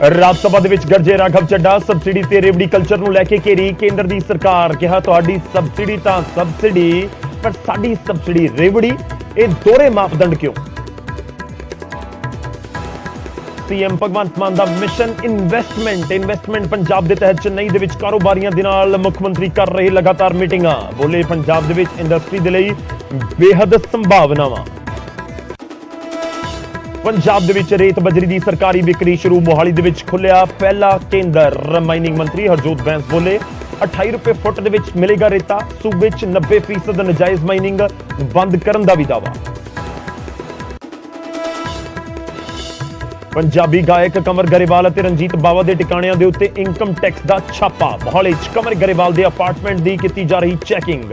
ਰਾਜ ਸਭਾ ਦੇ ਵਿੱਚ ਗਰਜੇ ਰਾਘਵ ਚੱਡਾ। ਸਬਸਿਡੀ ਤੇ ਰੇਵੜੀ ਕਲਚਰ ਨੂੰ ਲੈ ਕੇ ਘੇਰੀ ਕੇਂਦਰ ਦੀ ਸਰਕਾਰ। ਕਿਹਾ ਤੁਹਾਡੀ ਸਬਸਿਡੀ ਤਾਂ ਸਬਸਿਡੀ, ਪਰ ਸਾਡੀ ਸਬਸਿਡੀ ਰੇਵੜੀ। ਇਹ ਦੋਹਰੇ ਮਾਪਦੰਡ ਕਿਉਂ? सीएम भगवंत मान का मिशन इन्वेस्टमेंट पंजाब के तहत चेन्नई ਦੇ ਵਿੱਚ ਕਾਰੋਬਾਰੀਆਂ ਦੇ ਨਾਲ ਮੁੱਖ ਮੰਤਰੀ ਕਰ ਰਹੇ लगातार मीटिंगां। बोले पंजाब ਦੇ ਵਿੱਚ इंडस्ट्री ਦੇ ਲਈ बेहद संभावनावां। पंजाब ਦੇ ਵਿੱਚ रेत बजरी ਦੀ सरकारी बिक्री शुरू। मोहाली ਦੇ ਵਿੱਚ खुलिया पहला केंद्र। माइनिंग मंत्री हरजोत बैंस बोले 28 रुपए फुट ਦੇ ਵਿੱਚ मिलेगा रेता। सूबे 90% नजायज माइनिंग बंद करने का भी दावा। पंजाबी गायक कंवर गरेवाल और रंजीत बावा के टिकाणियां दे उत्ते इनकम टैक्स का छापा। मोहाली कंवर गरेवाल के अपार्टमेंट की की जा रही चैकिंग,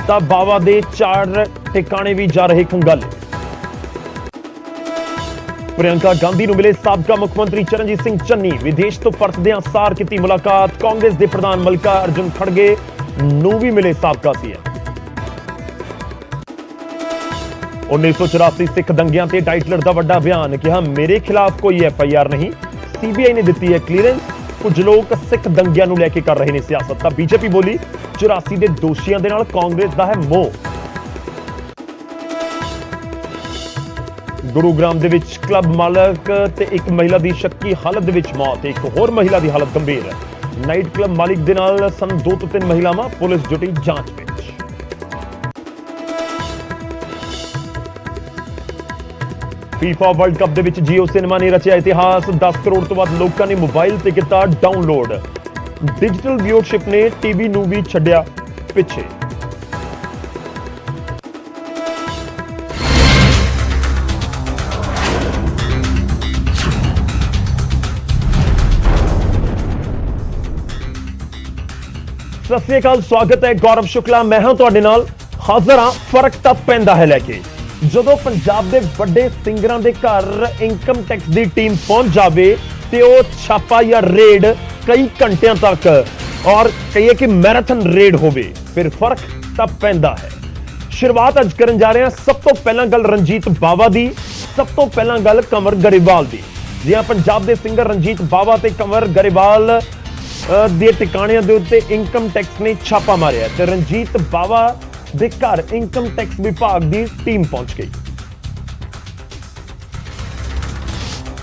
तो बावा के 4 टिकाणे भी जा रहे खंगाले। प्रियंका गांधी नूं मिले साबका मुख्यमंत्री चरणजीत सिंह चन्नी। विदेश तो परतदियां सार की मुलाकात। कांग्रेस के प्रधान मल्लिकार्जुन खड़गे नूं भी मिले साबका सीएम। 1984 सिख दंगियां ते टाइटलर का वड्डा बयान। कहा मेरे खिलाफ कोई FIR नहीं, CBI ने दी है क्लीयरेंस। कुछ लोग सिख दंगियां नूं लैके कर रहे हैं सियासत। तां बीजेपी बोली 84 के दोषियों के नाल कांग्रेस का है मोह। गुरुग्राम दे विच क्लब मालक ते एक महिला की शक्की हालत दे विच मौत। एक होर महिला की हालत गंभीर। नाइट क्लब मालिक दे नाल सन 2 तो 3 महिलावां। पुलिस जुटी जांच में। फीफा वर्ल्ड कप दे विच जियो सिनेमा ने रचिया इतिहास। 10 करोड़ तो वध लोगों ने मोबाइल से किया डाउनलोड। डिजिटल व्यूअरशिप ने टीवी नूं भी छड्डिया पिछे। सत श्री अकाल, स्वागत है। गौरव शुक्ला मैं हां तुहाडे नाल। हाज़र हां फर्क तां पैंदा है लैके ਜਦੋਂ पंजाब के ਵੱਡੇ ਸਿੰਗਰਾਂ ਦੇ ਘਰ इनकम टैक्स की टीम पहुंच जाए तो वह छापा या रेड कई घंटिया तक और कहिए कि मैराथन रेड हो, फिर फर्क तब पैंदा है। शुरुआत अज करन जा रहे हैं। सब तो पहला गल रंजीत बावा की, सब तो पहला गल कंवर गरेवाल की। जिहां पंजाब के सिंगर रंजीत बावा ते कंवर गरेवाल दे टिकाणियां दे उत्ते इनकम टैक्स ने छापा मारिया ते रंजीत बावा दे घर इनकम टैक्स विभाग की टीम पहुंच गई।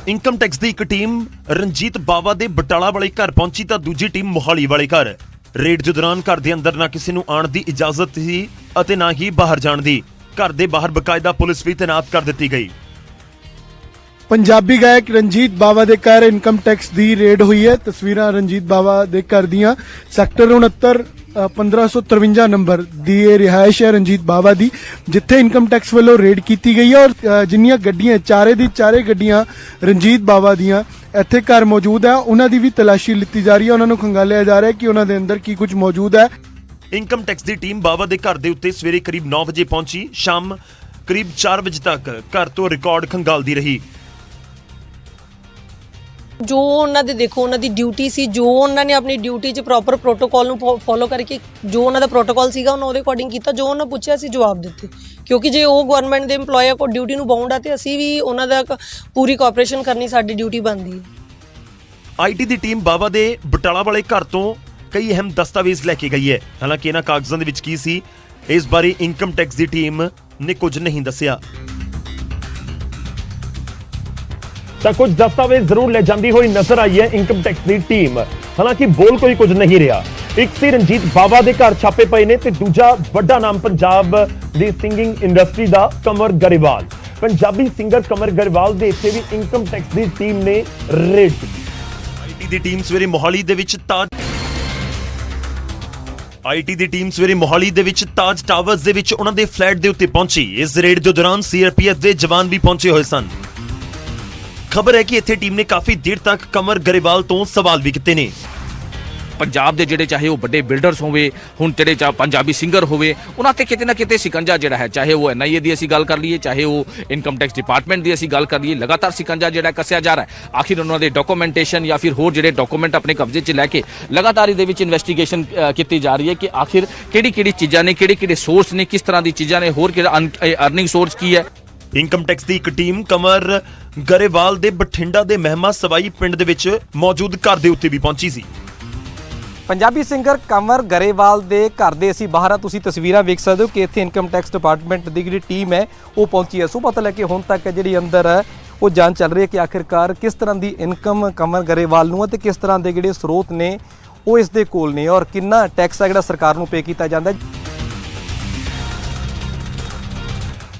इनकम टैक्स की एक टीम रंजीत बावा दे बटाला वाले घर पहुंची तो दूजी टीम मोहाली वाले घर। रेड के दौरान घर के अंदर ना किसी नूं आण दी इजाजत सी अते ना ही बाहर जाण दी। घर दे बाहर बकायदा पुलिस भी तैनात कर दी गई। पंजाबी गायक रंजीत बावा दे घर इनकम टैक्स की रेड हुई है। तस्वीरां रंजीत बावा दे घर दियां। सैक्टर 69 1553 नंबर दी रिहायश है रंजीत बावा दी, जिथे इनकम टैक्स वालों रेड की गई है। और जिन्नियां गड्डियां चारे दी चारे गड्डियां रंजीत बावा दियां इत्थे घर मौजूद है, उन्हां दी भी तलाशी लीती जा रही है। उन्हां नूं खंगालिया जा रहा है कि उन्हां दे अंदर की कुछ मौजूद है। इनकम टैक्स की टीम बावा दे घर दे उत्ते सवेरे करीब 9 बजे पहुंची। शाम करीब 4 बजे तक घर तो रिकॉर्ड खंगालदी रही। जो उन्होंने देखो उन्होंने ड्यूटी सी, जो उन्होंने अपनी ड्यूटी च प्रॉपर प्रोटोकॉल नूं फॉलो करके जो उन्होंने प्रोटोकॉल सीगा उन्होंने उहदे अकॉर्डिंग किया। जो उन्होंने पूछा सी जवाब दिते, क्योंकि जे वो गवर्नमेंट के इंप्लॉय को ड्यूटी नूं बाउंड आ ते असीं भी उन्हां दा पूरी कोऑपरेशन करनी साडी ड्यूटी बनदी है। IT की टीम बावा दे बटाला वाले घर तो कई अहम दस्तावेज लैके गई है। हालांकि इन्हां कागजां दे विच की सी इस बारे इनकम टैक्स की टीम ने कुछ नहीं दस्सिया। तो कुछ दस्तावेज जरूर ले जाती हुई नजर आई है इनकम टैक्स की टीम। हालांकि बोल कोई कुछ नहीं रहा। एक सी रंजीत बावा के घर छापे पे ने ते दूजा बड़ा नाम पंजाब की सिंगिंग इंडस्ट्री का कंवर गरेवाल। पंजाबी सिंगर कंवर गरेवाल के इत्थे भी इनकम टैक्स की टीम ने रेड की। IT की टीम सवेरे मोहाली दे विच IT की टीम सवेरे मोहाली दे विच ताज टावर्स दे विच उन्हां दे फ्लैट दे उत्ते पहुंची। इस रेड के दौरान CRPF के जवान भी पहुंचे हुए सन। खबर है कि इत्थे टीम ने काफी देर तक कंवर गरेवाल तो सवाल भी किए ने। पंजाब दे जिहड़े चाहे वो बड़े बिल्डर्स होवे, हुण जिहड़े पंजाबी सिंगर होवे, उन्हां ते किते ना किते शिकंजा जिहड़ा है, चाहे वो NIA दी असीं गल कर लीए, चाहे वो इनकम टैक्स डिपार्टमेंट दी असीं गल कर लीए, लगातार शिकंजा जिहड़ा कसिया जा रहा है। आखिर उन्हां दे डॉक्यूमेंटेशन या फिर होर जिहड़े डॉक्यूमेंट अपने कब्जे च लैके लगातार इहदे विच इन्वेस्टिगेशन कीती जा रही है कि आखिर किहड़ी-किहड़ी चीज़ां ने, किहड़े-किहड़े सोर्स ने, किस तरह दी चीज़ां ने, होर किहड़ा अर्निंग सोर्स की है। ਇਨਕਮ ਟੈਕਸ ਦੀ ਇੱਕ ਟੀਮ ਕਮਰ ਗਰੇਵਾਲ ਦੇ ਬਠਿੰਡਾ ਦੇ ਮਹਿਮਾ ਸਵਾਈ ਪਿੰਡ ਦੇ ਵਿੱਚ ਮੌਜੂਦ ਘਰ ਦੇ ਉੱਤੇ ਵੀ ਪਹੁੰਚੀ ਸੀ। ਪੰਜਾਬੀ ਸਿੰਗਰ ਕੰਵਰ ਗਰੇਵਾਲ ਦੇ ਘਰ ਦੇ ਅਸੀਂ ਬਾਹਰ ਆ, ਤੁਸੀਂ ਤਸਵੀਰਾਂ ਵੇਖ ਸਕਦੇ ਹੋ ਕਿ ਇੱਥੇ ਇਨਕਮ ਟੈਕਸ ਡਿਪਾਰਟਮੈਂਟ ਦੀ ਜਿਹੜੀ ਟੀਮ ਹੈ ਉਹ ਪਹੁੰਚੀ ਹੈ। ਸੁਬਹ ਤੋਂ ਲੈ ਕੇ ਹੁਣ ਤੱਕ ਜਿਹੜੀ ਅੰਦਰ ਹੈ ਉਹ ਜਾਂਚ ਚੱਲ ਰਹੀ ਹੈ ਕਿ ਆਖਿਰਕਾਰ ਕਿਸ ਤਰ੍ਹਾਂ ਦੀ ਇਨਕਮ ਕੰਵਰ ਗਰੇਵਾਲ ਨੂੰ ਹੈ ਤੇ ਕਿਸ ਤਰ੍ਹਾਂ ਦੇ ਜਿਹੜੇ ਸਰੋਤ ਨੇ ਉਹ ਇਸ ਦੇ ਕੋਲ ਨੇ ਔਰ ਕਿੰਨਾ ਟੈਕਸ ਹੈ ਜਿਹੜਾ ਸਰਕਾਰ ਨੂੰ ਪੇ ਕੀਤਾ ਜਾਂਦਾ ਹੈ।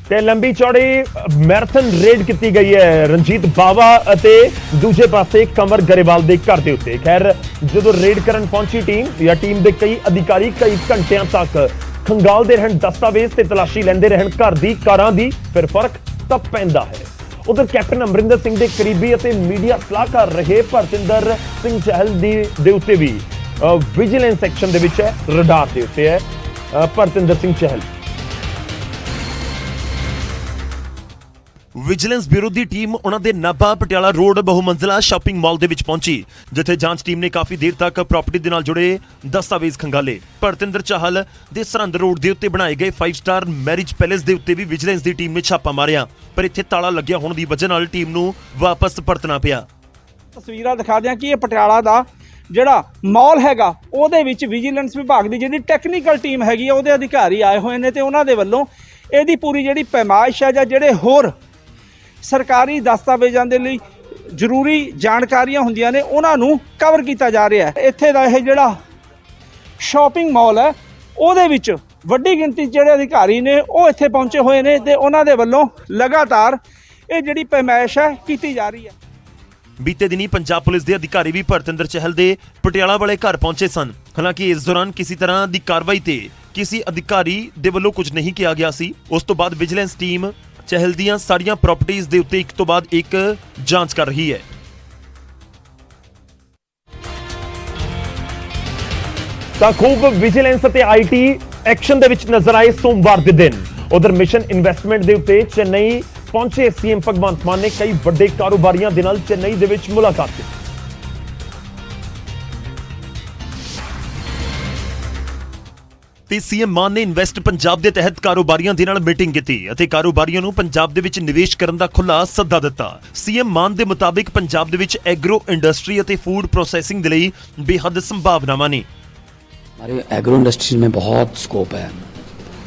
ਤੇ ਲੰਬੀ ਚੌੜੀ ਮੈਰਾਥਨ ਰੇਡ ਕੀਤੀ ਗਈ ਹੈ ਰਣਜੀਤ ਬਾਵਾ ਅਤੇ ਦੂਜੇ ਪਾਸੇ ਕੰਵਰ ਗਰੇਵਾਲ ਦੇ ਘਰ ਦੇ ਉੱਤੇ। ਖੈਰ ਜਦੋਂ ਰੇਡ ਕਰਨ ਪਹੁੰਚੀ ਟੀਮ ਦੇ ਕਈ ਅਧਿਕਾਰੀ ਕਈ ਘੰਟਿਆਂ ਤੱਕ ਖੰਗਾਲਦੇ ਰਹਿਣ, ਦਸਤਾਵੇਜ਼ ਤੇ ਤਲਾਸ਼ੀ ਲੈਂਦੇ ਰਹਿਣ ਘਰ ਦੀ, ਕਾਰਾਂ ਦੀ, ਫਿਰ ਫਰਕ ਤਾਂ ਪੈਂਦਾ ਹੈ। ਉਧਰ ਕੈਪਟਨ ਅਮਰਿੰਦਰ ਸਿੰਘ ਦੇ ਕਰੀਬੀ ਅਤੇ ਮੀਡੀਆ ਸਲਾਹਕਾਰ ਰਹੇ ਭਰਤਿੰਦਰ ਸਿੰਘ ਚਹਿਲ ਦੇ ਉੱਤੇ ਵੀ ਵਿਜੀਲੈਂਸ ਸੈਕਸ਼ਨ ਦੇ ਵਿੱਚ ਹੈ, ਰਡਾਰ ਦੇ ਉੱਤੇ ਹੈ ਭਰਤਿੰਦਰ ਸਿੰਘ ਚਹਿਲ। ਵਿਜੀਲੈਂਸ ਬਿਊਰੋ ਦੀ ਟੀਮ ਉਹਨਾਂ ਦੇ ਨਾਭਾ ਪਟਿਆਲਾ ਰੋਡ ਬਹੁਮੰਜ਼ਲਾ ਸ਼ਾਪਿੰਗ ਮਾਲ ਦੇ ਵਿੱਚ ਪਹੁੰਚੀ, ਜਿੱਥੇ ਜਾਂਚ ਟੀਮ ਨੇ ਕਾਫੀ ਦੇਰ ਤੱਕ ਪ੍ਰਾਪਰਟੀ ਦੇ ਨਾਲ ਜੁੜੇ ਦਸਤਾਵੇਜ਼ ਖੰਗਾਲੇ। ਭਰਤਿੰਦਰ ਚਾਹਲ ਦੇ ਸਰਹੰਦ ਰੋਡ ਦੇ ਉੱਤੇ ਬਣਾਏ ਗਏ 5 ਸਟਾਰ ਮੈਰਿਜ ਪੈਲੇਸ ਦੇ ਉੱਤੇ ਵੀ ਵਿਜੀਲੈਂਸ ਦੀ ਟੀਮ ਨੇ ਛਾਪਾ ਮਾਰਿਆ, ਪਰ ਇੱਥੇ ਤਾਲਾ ਲੱਗਿਆ ਹੋਣ ਦੀ ਵਜ੍ਹਾ ਨਾਲ ਟੀਮ ਨੂੰ ਵਾਪਸ ਪਰਤਣਾ ਪਿਆ। ਤਸਵੀਰਾਂ ਦਿਖਾ ਦਿਆਂ ਕਿ ਇਹ ਪਟਿਆਲਾ ਦਾ ਜਿਹੜਾ ਮਾਲ ਹੈਗਾ ਉਹਦੇ ਵਿੱਚ ਵਿਜੀਲੈਂਸ ਵਿਭਾਗ ਦੀ ਜਿਹੜੀ ਟੈਕਨੀਕਲ ਟੀਮ ਹੈਗੀ ਆ ਉਹਦੇ ਅਧਿਕਾਰੀ ਆਏ ਹੋਏ ਨੇ ਤੇ ਉਹਨਾਂ ਦੇ ਵੱਲੋਂ ਇਹਦੀ ਪੂਰੀ ਜਿਹੜੀ ਪੈਮਾਇਸ਼ ਹੈ ਜਾਂ ਜਿਹੜੇ ਹੋਰ ਸਰਕਾਰੀ ਦਸਤਾਵੇਜ਼ਾਂ ਦੇ ਲਈ ਜ਼ਰੂਰੀ ਜਾਣਕਾਰੀਆਂ ਹੁੰਦੀਆਂ ਨੇ ਉਹਨਾਂ ਨੂੰ ਕਵਰ ਕੀਤਾ ਜਾ ਰਿਹਾ ਹੈ। ਇੱਥੇ ਦਾ ਇਹ ਜਿਹੜਾ ਸ਼ਾਪਿੰਗ ਮਾਲ ਹੈ ਉਹਦੇ ਵਿੱਚ ਵੱਡੀ ਗਿਣਤੀ 'ਚ ਜਿਹੜੇ ਅਧਿਕਾਰੀ ਨੇ ਉਹ ਇੱਥੇ ਪਹੁੰਚੇ ਹੋਏ ਨੇ ਤੇ ਉਹਨਾਂ ਦੇ ਵੱਲੋਂ ਲਗਾਤਾਰ ਇਹ ਜਿਹੜੀ ਪੈਮਾਇਸ਼ ਹੈ ਕੀਤੀ ਜਾ ਰਹੀ ਹੈ। ਬੀਤੇ ਦਿਨੀ ਪੰਜਾਬ ਪੁਲਿਸ ਦੇ ਅਧਿਕਾਰੀ ਵੀ ਭਰਤਿੰਦਰ ਚਹਿਲ ਦੇ ਪਟਿਆਲਾ ਵਾਲੇ ਘਰ ਪਹੁੰਚੇ ਸਨ। ਹਾਲਾਂਕਿ ਇਸ ਦੌਰਾਨ ਕਿਸੇ ਤਰ੍ਹਾਂ ਦੀ ਕਾਰਵਾਈ ਤੇ ਕਿਸੇ ਅਧਿਕਾਰੀ ਦੇ ਵੱਲੋਂ ਕੁਝ ਨਹੀਂ ਕਿਹਾ ਗਿਆ ਸੀ। ਉਸ ਤੋਂ ਬਾਅਦ ਵਿਜੀਲੈਂਸ ਟੀਮ ਚਹਿਲ ਦੀਆਂ ਸਾਰੀਆਂ ਪ੍ਰਾਪਰਟੀਆਂ ਦੇ ਉੱਤੇ ਇੱਕ ਤੋਂ ਬਾਅਦ ਇੱਕ ਜਾਂਚ ਕਰ ਰਹੀ ਹੈ। ਤਾਂ ਖੂਬ ਵਿਜੀਲੈਂਸ ਅਤੇ ਆਈਟੀ ਐਕਸ਼ਨ ਦੇ ਵਿੱਚ ਨਜ਼ਰ ਆਏ ਸੋਮਵਾਰ ਦੇ ਦਿਨ। ਉਧਰ ਮਿਸ਼ਨ ਇਨਵੈਸਟਮੈਂਟ ਦੇ ਉੱਤੇ ਚੇਨਈ ਪਹੁੰਚੇ ਸੀਐਮ ਭਗਵੰਤ ਮਾਨ ਨੇ ਕਈ ਵੱਡੇ ਕਾਰੋਬਾਰੀਆਂ ਦੇ ਨਾਲ ਚੇਨਈ ਦੇ ਵਿੱਚ ਮੁਲਾਕਾਤ ਕੀਤੀ। ਤੇ ਸੀਐਮ ਮਾਨ ਨੇ ਇਨਵੈਸਟ ਪੰਜਾਬ ਦੇ ਤਹਿਤ ਕਾਰੋਬਾਰੀਆਂ ਦੇ ਨਾਲ ਮੀਟਿੰਗ ਕੀਤੀ ਅਤੇ ਕਾਰੋਬਾਰੀਆਂ ਨੂੰ ਪੰਜਾਬ ਦੇ ਵਿੱਚ ਨਿਵੇਸ਼ ਕਰਨ ਦਾ ਖੁੱਲ੍ਹਾ ਸੱਦਾ ਦਿੱਤਾ। ਸੀਐਮ ਮਾਨ ਦੇ ਮੁਤਾਬਿਕ ਪੰਜਾਬ ਦੇ ਵਿੱਚ ਐਗਰੋ ਇੰਡਸਟਰੀ ਅਤੇ फूड प्रोसेसिंग ਦੇ ਲਈ ਬੇहद ਸੰਭਾਵਨਾਵਾਂ ਨੇ। हमारे एग्रो इंडस्ट्रीज में बहुत स्कोप है।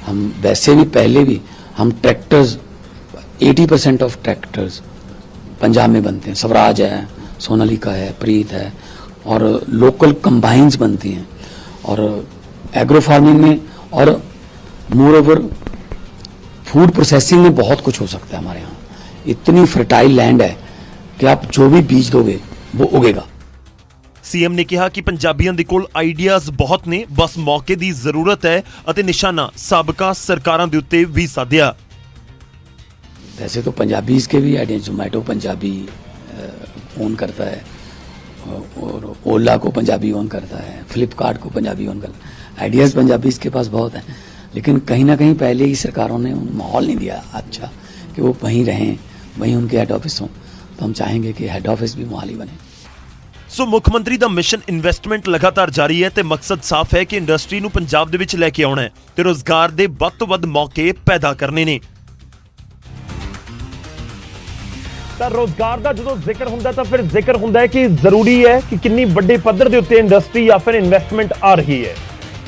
हम वैसे भी पहले भी हम ट्रैक्टर्स 80% ऑफ ट्रैक्टर्स पंजाब में बनते हैं। स्वराज है, सोनालिका है, प्रीत है और लोकल कंबाइंस बनती हैं और एग्रो फार्मिंग में और मोर ओवर फूड प्रोसेसिंग में बहुत कुछ हो सकता है। हमारे यहाँ इतनी फर्टाइल लैंड है कि आप जो भी बीज दोगे वो उगेगा। ਸੀਐਮ ਨੇ ਕਿਹਾ ਕਿ ਪੰਜਾਬੀਆਂ ਦੇ ਕੋਲ ਆਈਡੀਆਜ਼ ਬਹੁਤ ਨੇ, ਬਸ ਮੌਕੇ ਦੀ ਜ਼ਰੂਰਤ ਹੈ ਅਤੇ ਨਿਸ਼ਾਨਾ ਸਾਬਕਾ ਸਰਕਾਰਾਂ ਦੇ ਉੱਤੇ ਵੀ ਸਾਧਿਆ। वैसे तो पंजाबीज के भी आइडिया, जोमेटो पंजाबी ओन करता है और ओला को पंजाबी ओन करता है, फ्लिपकार्ट को पंजाबी ओन करता है। आइडियाज़ पंजाबीज के पास बहुत हैं, लेकिन कहीं ना कहीं पहले ही सरकारों ने माहौल नहीं दिया अच्छा कि वो वहीं रहें, वहीं उनके हेड ऑफिस हों। तो हम चाहेंगे कि हेड ऑफिस भी मोहाली बने। ਸੋ ਮੁੱਖ ਮੰਤਰੀ ਦਾ ਮਿਸ਼ਨ ਇਨਵੈਸਟਮੈਂਟ ਲਗਾਤਾਰ ਜਾਰੀ ਹੈ ਤੇ ਮਕਸਦ ਸਾਫ਼ ਹੈ ਕਿ ਇੰਡਸਟਰੀ ਨੂੰ ਪੰਜਾਬ ਦੇ ਵਿੱਚ ਲੈ ਕੇ ਆਉਣਾ ਹੈ ਤੇ ਰੋਜ਼ਗਾਰ ਦੇ ਵੱਧ ਤੋਂ ਵੱਧ ਮੌਕੇ ਪੈਦਾ ਕਰਨੇ ਨੇ। ਤਾਂ ਰੋਜ਼ਗਾਰ ਦਾ ਜਦੋਂ ਜ਼ਿਕਰ ਹੁੰਦਾ ਤਾਂ ਫਿਰ ਜ਼ਿਕਰ ਹੁੰਦਾ ਹੈ ਕਿ ਜ਼ਰੂਰੀ ਹੈ ਕਿ ਕਿੰਨੀ ਵੱਡੇ ਪੱਧਰ ਦੇ ਉੱਤੇ ਇੰਡਸਟਰੀ ਜਾਂ ਫਿਰ ਇਨਵੈਸਟਮੈਂਟ ਆ ਰਹੀ ਹੈ।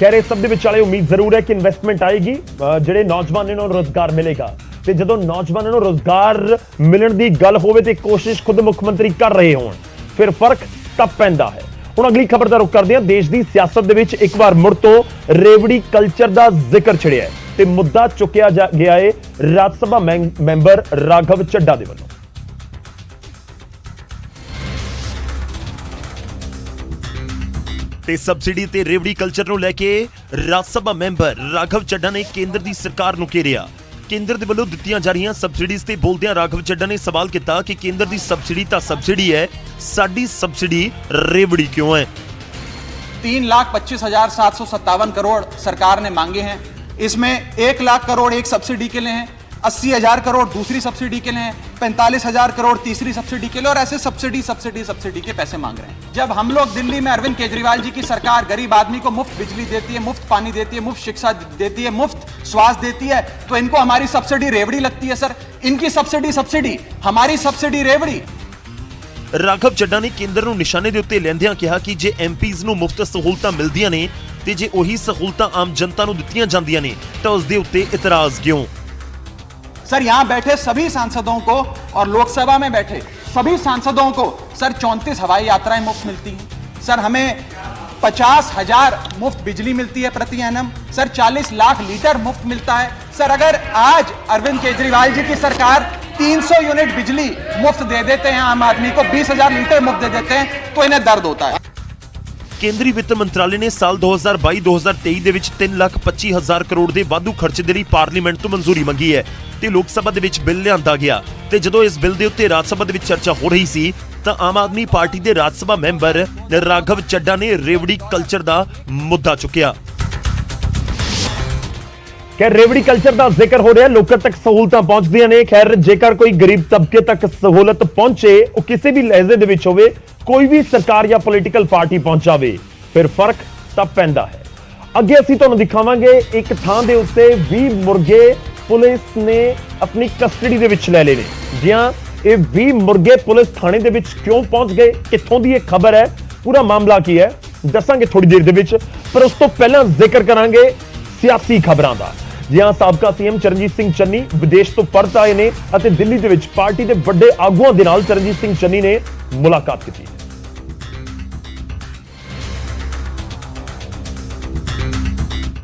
ਖੈਰ ਇਸ ਸਭ ਦੇ ਵਿਚਾਲੇ ਉਮੀਦ ਜ਼ਰੂਰ ਹੈ ਕਿ ਇਨਵੈਸਟਮੈਂਟ ਆਏਗੀ, ਜਿਹੜੇ ਨੌਜਵਾਨਾਂ ਨੂੰ ਰੋਜ਼ਗਾਰ ਮਿਲੇਗਾ ਤੇ ਜਦੋਂ ਨੌਜਵਾਨਾਂ ਨੂੰ ਰੋਜ਼ਗਾਰ ਮਿਲਣ ਦੀ ਗੱਲ ਹੋਵੇ ਤੇ ਕੋਸ਼ਿਸ਼ ਖੁਦ ਮੁੱਖ ਮੰਤਰੀ ਕਰ ਰਹੇ ਹੋਣ ਫਿਰ ਫਰਕ ਤਾਂ ਪੈਂਦਾ ਹੈ। ਹੁਣ ਅਗਲੀ ਖਬਰ ਦਾ ਰੁਖ ਕਰਦੇ ਹਾਂ। ਦੇਸ਼ ਦੀ ਸਿਆਸਤ ਦੇ ਵਿੱਚ ਇੱਕ ਵਾਰ ਮੁੜ ਤੋਂ ਰੇਵੜੀ ਕਲਚਰ ਦਾ ਜ਼ਿਕਰ ਛਿੜਿਆ ਹੈ ਤੇ ਮੁੱਦਾ ਚੁੱਕਿਆ ਗਿਆ ਹੈ ਰਾਜ ਸਭਾ ਮੈਂਬਰ ਰਾਘਵ ਚੱਡਾ ਦੇ ਵੱਲੋਂ। ਤੇ ਸਬਸਿਡੀ ਤੇ ਰੇਵੜੀ ਕਲਚਰ ਨੂੰ ਲੈ ਕੇ ਰਾਜ ਸਭਾ ਮੈਂਬਰ ਰਾਘਵ ਚੱਡਾ ਨੇ ਕੇਂਦਰ ਦੀ ਸਰਕਾਰ ਨੂੰ ਘੇਰਿਆ। ਕੇਂਦਰ ਦੇ ਵੱਲੋਂ ਦਿੱਤੀਆਂ ਜਾ ਰਹੀਆਂ ਸਬਸਿਡੀਜ਼ ਤੇ ਬੋਲਦਿਆਂ ਰਾਘਵ ਚੱਡਾ ਨੇ ਸਵਾਲ ਕੀਤਾ ਕਿ ਕੇਂਦਰ ਦੀ ਸਬਸਿਡੀ ਤਾਂ ਸਬਸਿਡੀ ਹੈ, ਸਾਡੀ ਸਬਸਿਡੀ ਰੇਵੜੀ ਕਿਉਂ ਹੈ। 3,25,757 करोड़ सरकार ने मांगे हैं। इसमें 1 लाख करोड़ एक सब्सिडी के लिए हैं, 80,000 करोड़ दूसरी सब्सिडी के लिए हैं, 45,000 करोड़ तीसरी सब्सिडी के लिए और ऐसे सब्सिडी के पैसे मांग रहे हैं। जब हम लोग दिल्ली में अरविंद केजरीवाल जी की सरकार गरीब आदमी को मुफ्त बिजली देती है, मुफ्त पानी देती है, मुफ्त शिक्षा देती है, मुफ्त श्वास देती है, तो इनको हमारी सब्सिडी रेवड़ी लगती है। सर, इनकी सब्सिडी, हमारी सब्सिडी रेवड़ी। ਰਾਘਵ ਚੱਡਾ ਨੇ ਕੇਂਦਰ ਨੂੰ ਨਿਸ਼ਾਨੇ ਦੇ ਉੱਤੇ ਲੈਂਦਿਆਂ ਕਿਹਾ ਕਿ ਜੇ ਐਮਪੀਜ਼ ਨੂੰ ਮੁਫਤ ਸਹੂਲਤਾਂ ਮਿਲਦੀਆਂ ਨੇ ਤੇ ਜੇ ਉਹੀ ਸਹੂਲਤਾਂ ਆਮ ਜਨਤਾ ਨੂੰ ਦਿੱਤੀਆਂ ਜਾਂਦੀਆਂ ਨੇ ਤਾਂ ਉਸ ਦੇ ਉੱਤੇ ਇਤਰਾਜ਼ ਕਿਉਂ? सर, यहां बैठे सभी सांसदों को और लोकसभा में बैठे सभी सांसदों को सर 34 हवाई यात्राएं मुफ्त मिलती हैं। सर, हमें 50,000 मुफ्त बिजली मिलती है प्रति एनम। सर, 40 लाख लीटर मुफ्त मिलता है। सर, अगर आज अरविंद केजरीवाल जी की सरकार 300 यूनिट बिजली मुफ्त दे देते हैं, आम आदमी को 20,000 लीटर मुफ्त दे देते हैं, तो इन्हें दर्द होता है। ਕੇਂਦਰੀ ਵਿੱਤ ਮੰਤਰਾਲੇ ਨੇ ਸਾਲ 2022-2023 ਦੇ ਵਿੱਚ 3,25,000 ਕਰੋੜ ਦੇ ਵਾਧੂ ਖਰਚ ਦੇ ਲਈ ਪਾਰਲੀਮੈਂਟ ਤੋਂ ਮਨਜ਼ੂਰੀ ਮੰਗੀ ਹੈ ਤੇ ਲੋਕ ਸਭਾ ਦੇ ਵਿੱਚ ਬਿੱਲ ਲਿਆਂਦਾ ਗਿਆ ਤੇ ਜਦੋਂ ਇਸ ਬਿੱਲ ਦੇ ਉੱਤੇ ਰਾਜ ਸਭਾ ਦੇ ਵਿੱਚ ਚਰਚਾ ਹੋ ਰਹੀ ਸੀ ਤਾਂ ਆਮ ਆਦਮੀ ਪਾਰਟੀ ਦੇ ਰਾਜ ਸਭਾ ਮੈਂਬਰ ਰਾਘਵ ਚੱਡਾ ਨੇ ਰੇਵੜੀ ਕਲਚਰ ਦਾ ਮੁੱਦਾ ਚੁੱਕਿਆ। ਕਿ ਰੇਵੜੀ ਕਲਚਰ ਦਾ ਜ਼ਿਕਰ ਹੋ ਰਿਹਾ, ਲੋਕਾਂ ਤੱਕ ਸਹੂਲਤਾਂ ਪਹੁੰਚਦੀਆਂ ਨੇ। ਖੈਰ, ਜੇਕਰ ਕੋਈ ਗਰੀਬ ਤਬਕੇ ਤੱਕ ਸਹੂਲਤ ਪਹੁੰਚੇ, ਉਹ ਕਿਸੇ ਵੀ ਲਹਿਜ਼ੇ ਦੇ ਵਿੱਚ ਹੋਵੇ, ਕੋਈ ਵੀ ਸਰਕਾਰ ਜਾਂ ਪੋਲੀਟੀਕਲ ਪਾਰਟੀ ਪਹੁੰਚਾਵੇ, ਫਿਰ ਫਰਕ ਤਾਂ ਪੈਂਦਾ ਹੈ। ਅੱਗੇ ਅਸੀਂ ਤੁਹਾਨੂੰ ਦਿਖਾਵਾਂਗੇ ਇੱਕ ਥਾਂ ਦੇ ਉੱਤੇ 20 ਮੁਰਗੇ ਪੁਲਿਸ ਨੇ ਆਪਣੀ ਕਸਟਡੀ ਦੇ ਵਿੱਚ ਲੈ ਲਏ ਨੇ। ਜੀ ਹਾਂ, ਇਹ 20 ਮੁਰਗੇ ਪੁਲਿਸ ਥਾਣੇ ਦੇ ਵਿੱਚ ਕਿਉਂ ਪਹੁੰਚ ਗਏ, ਕਿੱਥੋਂ ਦੀ ਇਹ ਖਬਰ ਹੈ, ਪੂਰਾ ਮਾਮਲਾ ਕੀ ਹੈ, ਦੱਸਾਂਗੇ ਥੋੜੀ ਦੇਰ ਦੇ ਵਿੱਚ। ਪਰ ਉਸ ਤੋਂ ਪਹਿਲਾਂ ਜ਼ਿਕਰ ਕਰਾਂਗੇ ਸਿਆਸੀ ਖਬਰਾਂ ਦਾ। ਜੀ ਹਾਂ, ਸਾਬਕਾ ਸੀਐਮ ਚਰਨਜੀਤ ਸਿੰਘ ਚੰਨੀ ਵਿਦੇਸ਼ ਤੋਂ ਪਰਤ ਆਏ ਨੇ ਅਤੇ ਦਿੱਲੀ ਦੇ ਵਿੱਚ ਪਾਰਟੀ ਦੇ ਵੱਡੇ ਆਗੂਆਂ ਦੇ ਨਾਲ ਚਰਨਜੀਤ ਸਿੰਘ ਚੰਨੀ ਨੇ ਮੁਲਾਕਾਤ ਕੀਤੀ।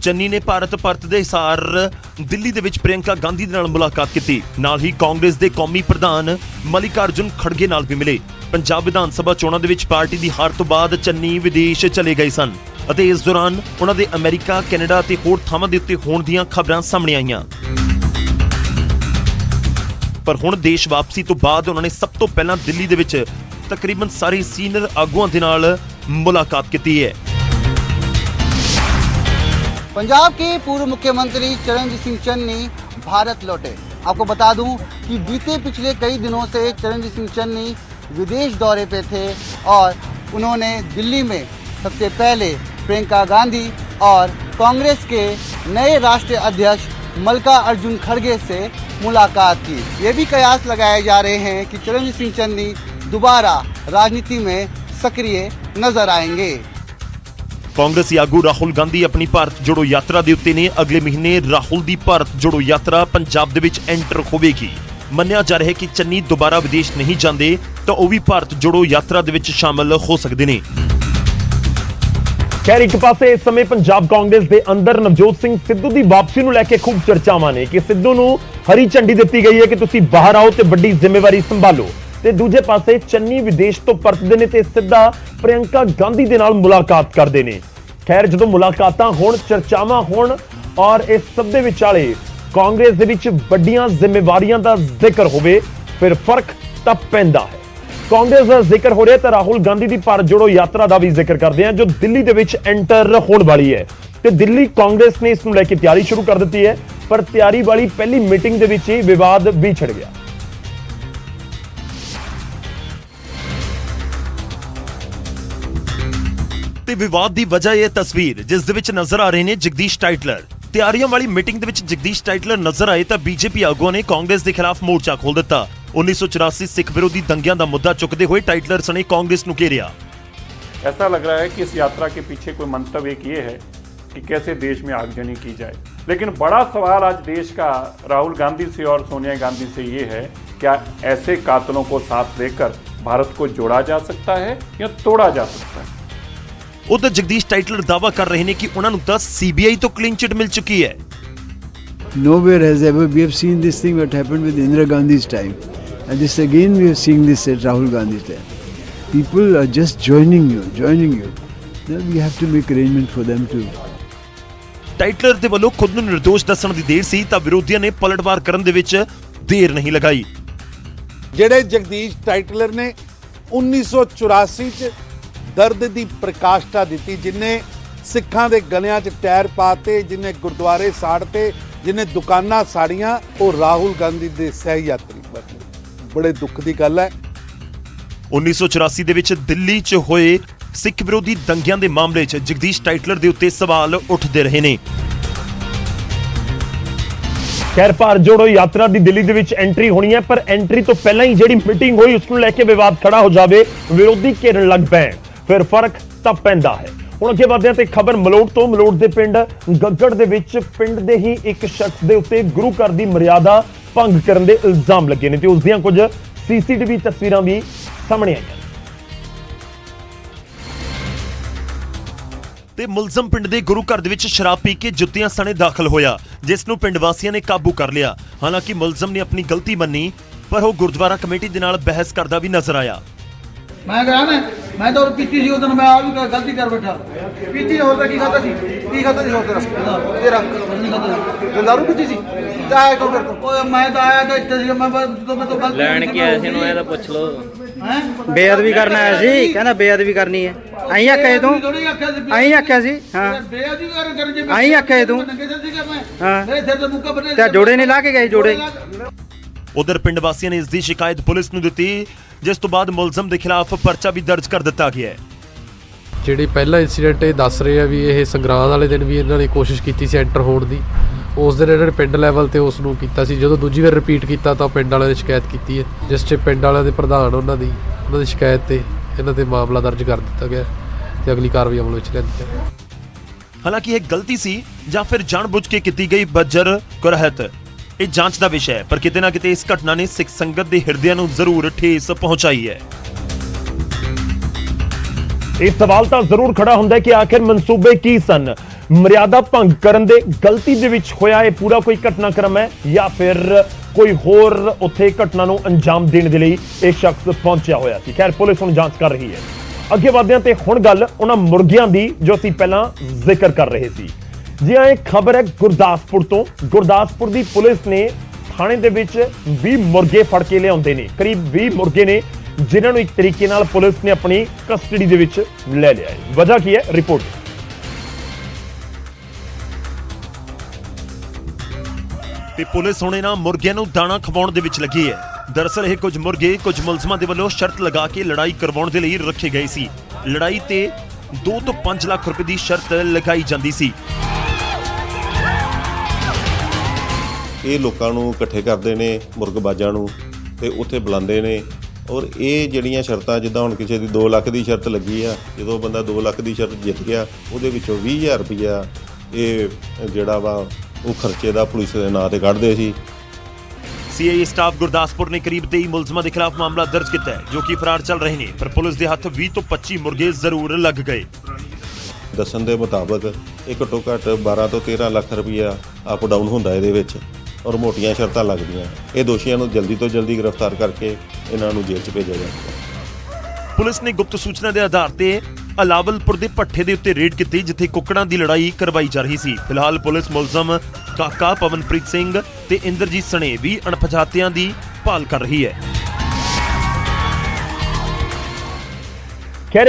ਚੰਨੀ ਨੇ ਭਾਰਤ ਪਰਤ ਦੇ ਹਿਸਾਰ ਦਿੱਲੀ ਦੇ ਵਿੱਚ ਪ੍ਰਿਯੰਕਾ ਗਾਂਧੀ ਦੇ ਨਾਲ ਮੁਲਾਕਾਤ ਕੀਤੀ। ਨਾਲ ਹੀ ਕਾਂਗਰਸ ਦੇ ਕੌਮੀ ਪ੍ਰਧਾਨ ਮਲਿਕਾਰਜੁਨ ਖੜਗੇ ਨਾਲ ਵੀ ਮਿਲੇ। ਪੰਜਾਬ ਵਿਧਾਨ ਸਭਾ ਚੋਣਾਂ ਦੇ ਵਿੱਚ ਪਾਰਟੀ ਦੀ ਹਾਰ ਤੋਂ ਬਾਅਦ ਚੰਨੀ ਵਿਦੇਸ਼ ਚਲੇ ਗਏ ਸਨ ਅਤੇ ਇਸ ਦੌਰਾਨ ਉਹਨਾਂ ਦੇ ਅਮਰੀਕਾ, ਕੈਨੇਡਾ ਅਤੇ ਹੋਰ ਥਾਵਾਂ ਦੇ ਉੱਤੇ ਹੋਣ ਦੀਆਂ ਖਬਰਾਂ ਸਾਹਮਣੇ ਆਈਆਂ। ਪਰ ਹੁਣ ਦੇਸ਼ ਵਾਪਸੀ ਤੋਂ ਬਾਅਦ ਉਹਨਾਂ ਨੇ ਸਭ ਤੋਂ ਪਹਿਲਾਂ ਦਿੱਲੀ ਦੇ ਵਿੱਚ ਤਕਰੀਬਨ ਸਾਰੇ ਸੀਨੀਅਰ ਆਗੂਆਂ ਦੇ ਨਾਲ ਮੁਲਾਕਾਤ ਕੀਤੀ ਹੈ। पंजाब के पूर्व मुख्यमंत्री चरणजीत सिंह चन्नी भारत लौटे। आपको बता दूं कि बीते पिछले कई दिनों से चरणजीत सिंह चन्नी विदेश दौरे पे थे और उन्होंने दिल्ली में सबसे पहले प्रियंका गांधी और कांग्रेस के नए राष्ट्रीय अध्यक्ष मल्लिकार्जुन खड़गे से मुलाकात की। ये भी कयास लगाए जा रहे हैं कि चरणजीत सिंह चन्नी दोबारा राजनीति में सक्रिय नजर आएंगे। ਕਾਂਗਰਸੀ ਆਗੂ ਰਾਹੁਲ ਗਾਂਧੀ ਆਪਣੀ ਭਾਰਤ ਜੋੜੋ ਯਾਤਰਾ ਦੇ ਉੱਤੇ ਨੇ। ਅਗਲੇ ਮਹੀਨੇ ਰਾਹੁਲ ਦੀ ਭਾਰਤ ਜੋੜੋ ਯਾਤਰਾ ਪੰਜਾਬ ਦੇ ਵਿੱਚ ਐਂਟਰ ਹੋਵੇਗੀ। ਮੰਨਿਆ ਜਾ ਰਿਹਾ ਹੈ ਕਿ ਚੰਨੀ ਦੁਬਾਰਾ ਵਿਦੇਸ਼ ਨਹੀਂ ਜਾਂਦੇ ਤਾਂ ਉਹ ਵੀ ਭਾਰਤ ਜੋੜੋ ਯਾਤਰਾ ਦੇ ਵਿੱਚ ਸ਼ਾਮਲ ਹੋ ਸਕਦੇ ਨੇ। ਖੈਰ, ਇੱਕ ਪਾਸੇ ਇਸ ਸਮੇਂ ਪੰਜਾਬ ਕਾਂਗਰਸ ਦੇ ਅੰਦਰ ਨਵਜੋਤ ਸਿੰਘ ਸਿੱਧੂ ਦੀ ਵਾਪਸੀ ਨੂੰ ਲੈ ਕੇ ਖੂਬ ਚਰਚਾਵਾਂ ਨੇ ਕਿ ਸਿੱਧੂ ਨੂੰ ਹਰੀ ਝੰਡੀ ਦਿੱਤੀ ਗਈ ਹੈ ਕਿ ਤੁਸੀਂ ਬਾਹਰ ਆਓ ਤੇ ਵੱਡੀ ਜ਼ਿੰਮੇਵਾਰੀ ਸੰਭਾਲੋ। ਤੇ ਦੂਜੇ ਪਾਸੇ ਚੰਨੀ ਵਿਦੇਸ਼ ਤੋਂ ਪਰਤਦੇ ਨੇ ਤੇ ਸਿੱਧਾ ਪ੍ਰਿਯੰਕਾ ਗਾਂਧੀ ਦੇ ਨਾਲ ਮੁਲਾਕਾਤ ਕਰਦੇ ਨੇ। ਖੈਰ, ਜਦੋਂ ਮੁਲਾਕਾਤਾਂ ਹੋਣ, ਚਰਚਾਵਾਂ ਹੋਣ ਔਰ ਇਸ ਸਭ ਦੇ ਵਿਚਾਲੇ ਕਾਂਗਰਸ ਦੇ ਵਿੱਚ ਵੱਡੀਆਂ ਜ਼ਿੰਮੇਵਾਰੀਆਂ ਦਾ ਜ਼ਿਕਰ ਹੋਵੇ, ਫਿਰ ਫਰਕ ਤਾਂ ਪੈਂਦਾ ਹੈ। ਕਾਂਗਰਸ ਦਾ ਜ਼ਿਕਰ ਹੋ ਰਿਹਾ ਤਾਂ ਰਾਹੁਲ ਗਾਂਧੀ ਦੀ ਭਾਰਤ ਜੋੜੋ ਯਾਤਰਾ ਦਾ ਵੀ ਜ਼ਿਕਰ ਕਰਦੇ ਹਾਂ ਜੋ ਦਿੱਲੀ ਦੇ ਵਿੱਚ ਐਂਟਰ ਹੋਣ ਵਾਲੀ ਹੈ। ਤੇ ਦਿੱਲੀ ਕਾਂਗਰਸ ਨੇ ਇਸ ਨੂੰ ਲੈ ਕੇ ਤਿਆਰੀ ਸ਼ੁਰੂ ਕਰ ਦਿੱਤੀ ਹੈ, ਪਰ ਤਿਆਰੀ ਵਾਲੀ ਪਹਿਲੀ ਮੀਟਿੰਗ ਦੇ ਵਿੱਚ ਹੀ ਵਿਵਾਦ ਵੀ ਛਿੜ ਗਿਆ। ਤੇ ਵਿਵਾਦ ਦੀ ਵਜ੍ਹਾ ਇਹ ਤਸਵੀਰ ਜਿਸ ਦੇ ਵਿੱਚ ਨਜ਼ਰ ਆ ਰਹੇ ਨੇ ਜਗਦੀਸ਼ ਟਾਈਟਲਰ। ਤਿਆਰੀਆਂ ਵਾਲੀ ਮੀਟਿੰਗ ਦੇ ਵਿੱਚ ਜਗਦੀਸ਼ ਟਾਈਟਲਰ ਨਜ਼ਰ ਆਏ ਤਾਂ ਬੀਜੇਪੀ ਆਗੂਆਂ ਨੇ ਕਾਂਗਰਸ ਦੇ ਖਿਲਾਫ ਮੋਰਚਾ ਖੋਲ ਦਿੱਤਾ। 1984 ਸਿੱਖ ਵਿਰੋਧੀ ਦੰਗਿਆਂ ਦਾ ਮੁੱਦਾ ਚੁੱਕਦੇ ਹੋਏ ਟਾਈਟਲਰ ਸਣੇ ਕਾंग्रेस ਨੂੰ घेरिया। ऐसा लग रहा है कि इस यात्रा के पीछे कोई मंतव्य एक ये है कि कैसे देश में आगजनी की जाए। लेकिन बड़ा सवाल आज देश का राहुल गांधी से और सोनिया गांधी से ये है, क्या ऐसे कातलों को साथ लेकर भारत को जोड़ा जा सकता है या तोड़ा जा सकता है। उधर जगदीश टाइटलर दावा कर रहे हैं कि उन्होंने तो सीबीआई तो क्लीन चिट मिल चुकी है। Nowhere has ever we have seen this thing what happened with Indira Gandhi's time, and this again we are seeing this at Rahul Gandhi's time. People are just joining you. Then we have to make arrangement for them too. Tytler ਦੇ ਵੱਲੋਂ ਖੁਦ ਨੂੰ ਨਿਰਦੋਸ਼ ਦੱਸਣ ਦੀ ਦੇਰ ਸੀ ਤਾਂ ਵਿਰੋਧੀਆਂ ਨੇ ਪਲਟਵਾਰ ਕਰਨ ਦੇ ਵਿੱਚ ਦੇਰ ਨਹੀਂ ਲਗਾਈ। ਜਿਹੜੇ ਜਗਦੀਸ਼ ਟਾਈਟਲਰ ਨੇ 1984 ਚ ਦਰਦ ਦੀ ਪ੍ਰਕਾਸ਼ਤਾ ਦਿੱਤੀ, ਜਿਨੇ ਸਿੱਖਾਂ ਦੇ ਗਲਿਆਂ 'ਚ ਟਾਇਰ ਪਾਤੇ, ਜਿਨੇ ਗੁਰਦੁਆਰੇ ਸਾੜਤੇ, ਜਿਨੇ ਦੁਕਾਨਾਂ ਸਾੜੀਆਂ, ਉਹ ਰਾਹੁਲ ਗਾਂਧੀ ਦੇ ਸਹਿ ਯਾਤਰੀ ਬਣੇ। ਬੜੇ ਦੁੱਖ ਦੀ ਗੱਲ ਹੈ। 1984 ਦੇ ਵਿੱਚ ਦਿੱਲੀ 'ਚ ਹੋਏ ਸਿੱਖ ਵਿਰੋਧੀ ਦੰਗਿਆਂ ਦੇ ਮਾਮਲੇ 'ਚ ਜਗਦੀਸ਼ ਟਾਈਟਲਰ ਦੇ ਉੱਤੇ ਸਵਾਲ ਉੱਠਦੇ ਰਹੇ ਨੇ। ਖੈਰ ਭਾਰਤ ਜੋੜੋ ਯਾਤਰਾ ਦੀ ਦਿੱਲੀ ਦੇ ਵਿੱਚ ਐਂਟਰੀ ਹੋਣੀ ਹੈ, ਪਰ ਐਂਟਰੀ ਤੋਂ ਪਹਿਲਾਂ ਹੀ ਜਿਹੜੀ ਮੀਟਿੰਗ ਹੋਈ ਉਸ ਨੂੰ ਲੈ ਕੇ ਵਿਵਾਦ ਖੜਾ ਹੋ ਜਾਵੇ, ਵਿਰੋਧੀ ਘੇਰਨ ਲੱਗ ਪੈਣ, ਫਿਰ ਫਰਕ ਤਾਂ ਪੈਂਦਾ ਹੈ। ਹੁਣ ਅੱਗੇ ਵਧਦੇ ਹਾਂ ਤੇ ਖਬਰ ਮਲੋਟ ਤੋਂ। ਮਲੋਟ ਦੇ ਪਿੰਡ ਗੱਗੜ ਦੇ ਵਿੱਚ ਪਿੰਡ ਦੇ ਹੀ ਇੱਕ ਸ਼ਖਸ ਦੇ ਉੱਤੇ ਗੁਰੂ ਘਰ ਦੀ ਮਰਿਆਦਾ ਭੰਗ ਕਰਨ ਦੇ ਇਲਜ਼ਾਮ ਲੱਗੇ ਨੇ ਤੇ ਉਸ ਦੀਆਂ ਕੁਝ ਸੀਸੀਟੀਵੀ ਤਸਵੀਰਾਂ ਵੀ ਸਾਹਮਣੇ ਆਈਆਂ ਤੇ ਮੁਲਜ਼ਮ ਪਿੰਡ ਦੇ ਗੁਰੂ ਘਰ ਦੇ ਵਿੱਚ ਸ਼ਰਾਬ ਪੀ ਕੇ ਜੁੱਤੀਆਂ ਸਣੇ ਦਾਖਲ ਹੋਇਆ, ਜਿਸ ਨੂੰ ਪਿੰਡ ਵਾਸੀਆਂ ਨੇ ਕਾਬੂ ਕਰ ਲਿਆ। ਹਾਲਾਂਕਿ ਮੁਲਜ਼ਮ ਨੇ ਆਪਣੀ ਗਲਤੀ ਮੰਨੀ, ਪਰ ਉਹ ਗੁਰਦੁਆਰਾ ਕਮੇਟੀ ਦੇ ਨਾਲ ਬਹਿਸ ਕਰਦਾ ਵੀ ਨਜ਼ਰ ਆਇਆ। मैं तो पीती सी उधर मैं आप भी गलती कर बैठा पीती होता की खाता सी होता तेरा तो दारू पीती सी आया को फिर ओए मैं तो आया तो इतने मैं तो गलत ਲੈਣ ਕੇ ਆਇਆ ਸੀ ਨੂੰ ਇਹ ਤਾਂ ਪੁੱਛ ਲੋ हैं ਬੇਅਦਬੀ ਕਰਨ ਆਇਆ ਸੀ ਕਹਿੰਦਾ ਬੇਅਦਬੀ ਕਰਨੀ ਹੈ ਅਹੀਂ ਆਖਿਆ ਤੂੰ ਅਹੀਂ ਆਖਿਆ ਸੀ ਹਾਂ बेअदबी कर जे ਅਹੀਂ ਆਖਿਆ ਤੂੰ हां मेरे सिर ते मुक्का बने ਤੇ ਜੋੜੇ ਨਹੀਂ ਲਾ ਕੇ ਗਏ ਜੋੜੇ। ਉਧਰ ਪਿੰਡ ਵਾਸੀਆਂ ਨੇ ਇਸ ਦੀ ਸ਼ਿਕਾਇਤ ਪੁਲਿਸ ਨੂੰ ਦਿੱਤੀ, ਜਿਸ ਤੋਂ ਬਾਅਦ ਮੁਲਜ਼ਮ ਦੇ ਖਿਲਾਫ ਪਰਚਾ ਵੀ ਦਰਜ ਕਰ ਦਿੱਤਾ ਗਿਆ ਹੈ। ਜਿਹੜੀ ਪਹਿਲਾ ਇਨਸੀਡੈਂਟ ਇਹ ਦੱਸ ਰਹੇ ਆ ਵੀ ਇਹ ਸੰਗਰਾਂਦ ਵਾਲੇ ਦਿਨ ਵੀ ਇਹਨਾਂ ਨੇ ਕੋਸ਼ਿਸ਼ ਕੀਤੀ ਸੀ ਐਂਟਰ ਹੋਣ ਦੀ, ਉਸ ਦਿਨ ਇਹਨਾਂ ਨੇ ਪਿੰਡ ਲੈਵਲ ਤੇ ਉਸ ਨੂੰ ਕੀਤਾ ਸੀ। ਜਦੋਂ ਦੂਜੀ ਵਾਰ ਰਿਪੀਟ ਕੀਤਾ ਤਾਂ ਪਿੰਡ ਵਾਲਿਆਂ ਨੇ ਸ਼ਿਕਾਇਤ ਕੀਤੀ ਹੈ, ਜਿਸ 'ਚ ਪਿੰਡ ਵਾਲਿਆਂ ਦੇ ਪ੍ਰਧਾਨ ਉਹਨਾਂ ਦੀ ਸ਼ਿਕਾਇਤ ਤੇ ਇਹਨਾਂ ਤੇ ਮਾਮਲਾ ਦਰਜ ਕਰ ਦਿੱਤਾ ਗਿਆ ਤੇ ਅਗਲੀ ਕਾਰਵਾਈ ਅਮਲ ਵਿੱਚ ਲਿਆਂਦੀ ਹੈ। ਹਾਲਾਂਕਿ ਇਹ ਗਲਤੀ ਸੀ ਜਾਂ ਫਿਰ ਜਾਣਬੁੱਝ ਕੇ ਕੀਤੀ ਗਈ ਬੱਜਰ ਕੁਰਹਤ, ਇਹ ਜਾਂਚ ਦਾ ਵਿਸ਼ਾ ਹੈ, ਪਰ ਕਿਤੇ ਨਾ ਕਿਤੇ ਇਸ ਘਟਨਾ ਨੇ ਸਿੱਖ ਸੰਗਤ ਦੇ ਹਿਰਦਿਆਂ ਨੂੰ ਜ਼ਰੂਰ ਠੇਸ ਪਹੁੰਚਾਈ ਹੈ। ਇਹ ਸਵਾਲ ਤਾਂ ਜ਼ਰੂਰ ਖੜਾ ਹੁੰਦਾ ਹੈ ਕਿ ਆਖਿਰ ਮਨਸੂਬੇ ਕੀ ਸਨ? ਮਰਿਆਦਾ ਭੰਗ ਕਰਨ ਦੇ ਗਲਤੀ ਦੇ ਵਿੱਚ ਹੋਇਆ ਇਹ ਪੂਰਾ ਕੋਈ ਘਟਨਾਕ੍ਰਮ ਹੈ ਜਾਂ ਫਿਰ ਕੋਈ ਹੋਰ ਉੱਥੇ ਘਟਨਾ ਨੂੰ ਅੰਜਾਮ ਦੇਣ ਦੇ ਲਈ ਇਹ ਸ਼ਖਸ ਪਹੁੰਚਿਆ ਹੋਇਆ ਸੀ? ਖੈਰ ਪੁਲਿਸ ਹੁਣ ਜਾਂਚ ਕਰ ਰਹੀ ਹੈ। ਅੱਗੇ ਵਧਦੇ ਹਾਂ ਤੇ ਹੁਣ ਗੱਲ ਉਹਨਾਂ ਮੁਰਗਿਆਂ ਦੀ ਜੋ ਅਸੀਂ ਪਹਿਲਾਂ ਜ਼ਿਕਰ ਕਰ ਰਹੇ ਸੀ। ਜੀ ਹਾਂ, ਇਹ ਖਬਰ ਹੈ ਗੁਰਦਾਸਪੁਰ ਤੋਂ। ਗੁਰਦਾਸਪੁਰ ਦੀ ਪੁਲਿਸ ਨੇ ਥਾਣੇ ਦੇ ਵਿੱਚ 20 ਮੁਰਗੇ ਫੜ ਕੇ ਲਿਆਉਂਦੇ ਨੇ। ਕਰੀਬ 20 ਮੁਰਗੇ ਨੇ ਜਿਨ੍ਹਾਂ ਨੂੰ ਇੱਕ ਤਰੀਕੇ ਨਾਲ ਪੁਲਿਸ ਨੇ ਆਪਣੀ ਕਸਟਡੀ ਦੇ ਵਿੱਚ ਲੈ ਲਿਆ ਹੈ। ਵਜ੍ਹਾ ਕੀ ਹੈ? ਰਿਪੋਰਟ। ਤੇ ਪੁਲਿਸ ਹੁਣ ਇਹਨਾਂ ਮੁਰਗਿਆਂ ਨੂੰ ਦਾਣਾ ਖਵਾਉਣ ਦੇ ਵਿੱਚ ਲੱਗੀ ਹੈ। ਦਰਅਸਲ ਇਹ ਕੁਝ ਮੁਰਗੇ ਕੁਝ ਮੁਲਜ਼ਮਾਂ ਦੇ ਵੱਲੋਂ ਸ਼ਰਤ ਲਗਾ ਕੇ ਲੜਾਈ ਕਰਵਾਉਣ ਦੇ ਲਈ ਰੱਖੇ ਗਏ ਸੀ। ਲੜਾਈ ਤੇ 2 ਤੋਂ 5 ਲੱਖ ਰੁਪਏ ਦੀ ਸ਼ਰਤ ਲਗਾਈ ਜਾਂਦੀ ਸੀ। ਇਹ ਲੋਕਾਂ ਨੂੰ ਇਕੱਠੇ ਕਰਦੇ ਨੇ ਮੁਰਗਬਾਜ਼ਾਂ ਨੂੰ ਤੇ ਉੱਥੇ ਬੁਲਾਉਂਦੇ ਨੇ, ਔਰ ਇਹ ਜਿਹੜੀਆਂ ਸ਼ਰਤਾਂ ਜਿੱਦਾਂ ਹੁਣ ਕਿਸੇ ਦੀ 2 ਲੱਖ ਦੀ ਸ਼ਰਤ ਲੱਗੀ ਆ, ਜਦੋਂ ਬੰਦਾ 2 ਲੱਖ ਦੀ ਸ਼ਰਤ ਜਿੱਤ ਗਿਆ ਉਹਦੇ ਵਿੱਚੋਂ 20,000 ਰੁਪਈਆ ਇਹ ਜਿਹੜਾ ਵਾ ਉਹ ਖਰਚੇ ਦਾ ਪੁਲਿਸ ਦੇ ਨਾਂ ਤੇ ਕੱਢਦੇ ਸੀ। ਸੀਆਈਏ ਸਟਾਫ ਗੁਰਦਾਸਪੁਰ ਨੇ ਕਰੀਬ 23 ਮੁਲਜ਼ਮਾਂ ਦੇ ਖਿਲਾਫ ਮਾਮਲਾ ਦਰਜ ਕੀਤਾ ਹੈ, ਜੋ ਕਿ ਫਰਾਰ ਚੱਲ ਰਹੇ ਨੇ, ਪਰ ਪੁਲਿਸ ਦੇ ਹੱਥ 20 ਤੋਂ 25 ਮੁਰਗੇ ਜ਼ਰੂਰ ਲੱਗ ਗਏ। ਦੱਸਣ ਦੇ ਮੁਤਾਬਕ ਇਹ ਘੱਟੋ ਘੱਟ 12 ਤੋਂ 13 ਲੱਖ ਰੁਪਈਆ ਅਪ ਡਾਊਨ ਹੁੰਦਾ ਇਹਦੇ ਵਿੱਚ, ਔਰ ਮੋਟੀਆਂ ਸ਼ਰਤਾਂ ਲੱਗਦੀਆਂ। ਇਹ ਦੋਸ਼ੀਆਂ ਨੂੰ ਜਲਦੀ ਤੋਂ ਜਲਦੀ ਗ੍ਰਿਫਤਾਰ ਕਰਕੇ ਇਹਨਾਂ ਨੂੰ ਜੇਲ੍ਹ 'ਚ ਭੇਜਿਆ ਜਾਵੇਗਾ। ਪੁਲਿਸ ਨੇ ਗੁਪਤ ਸੂਚਨਾ ਦੇ ਆਧਾਰ ਤੇ ਅਲਾਵਲਪੁਰ ਦੇ ਭੱਠੇ ਦੇ ਉੱਤੇ ਰੇਡ ਕੀਤੀ, ਜਿੱਥੇ ਕੁੱਕੜਾਂ ਦੀ ਲੜਾਈ ਕਰਵਾਈ ਜਾ ਰਹੀ ਸੀ। ਫਿਲਹਾਲ ਪੁਲਿਸ ਮੁਲਜ਼ਮ ਕਾਕਾ ਪਵਨਪ੍ਰੀਤ ਸਿੰਘ ਤੇ ਇੰਦਰਜੀਤ ਸਣੇ 20 ਅਣਪਛਾਤਿਆਂ ਦੀ ਭਾਲ ਕਰ ਰਹੀ ਹੈ। ਖੈਰ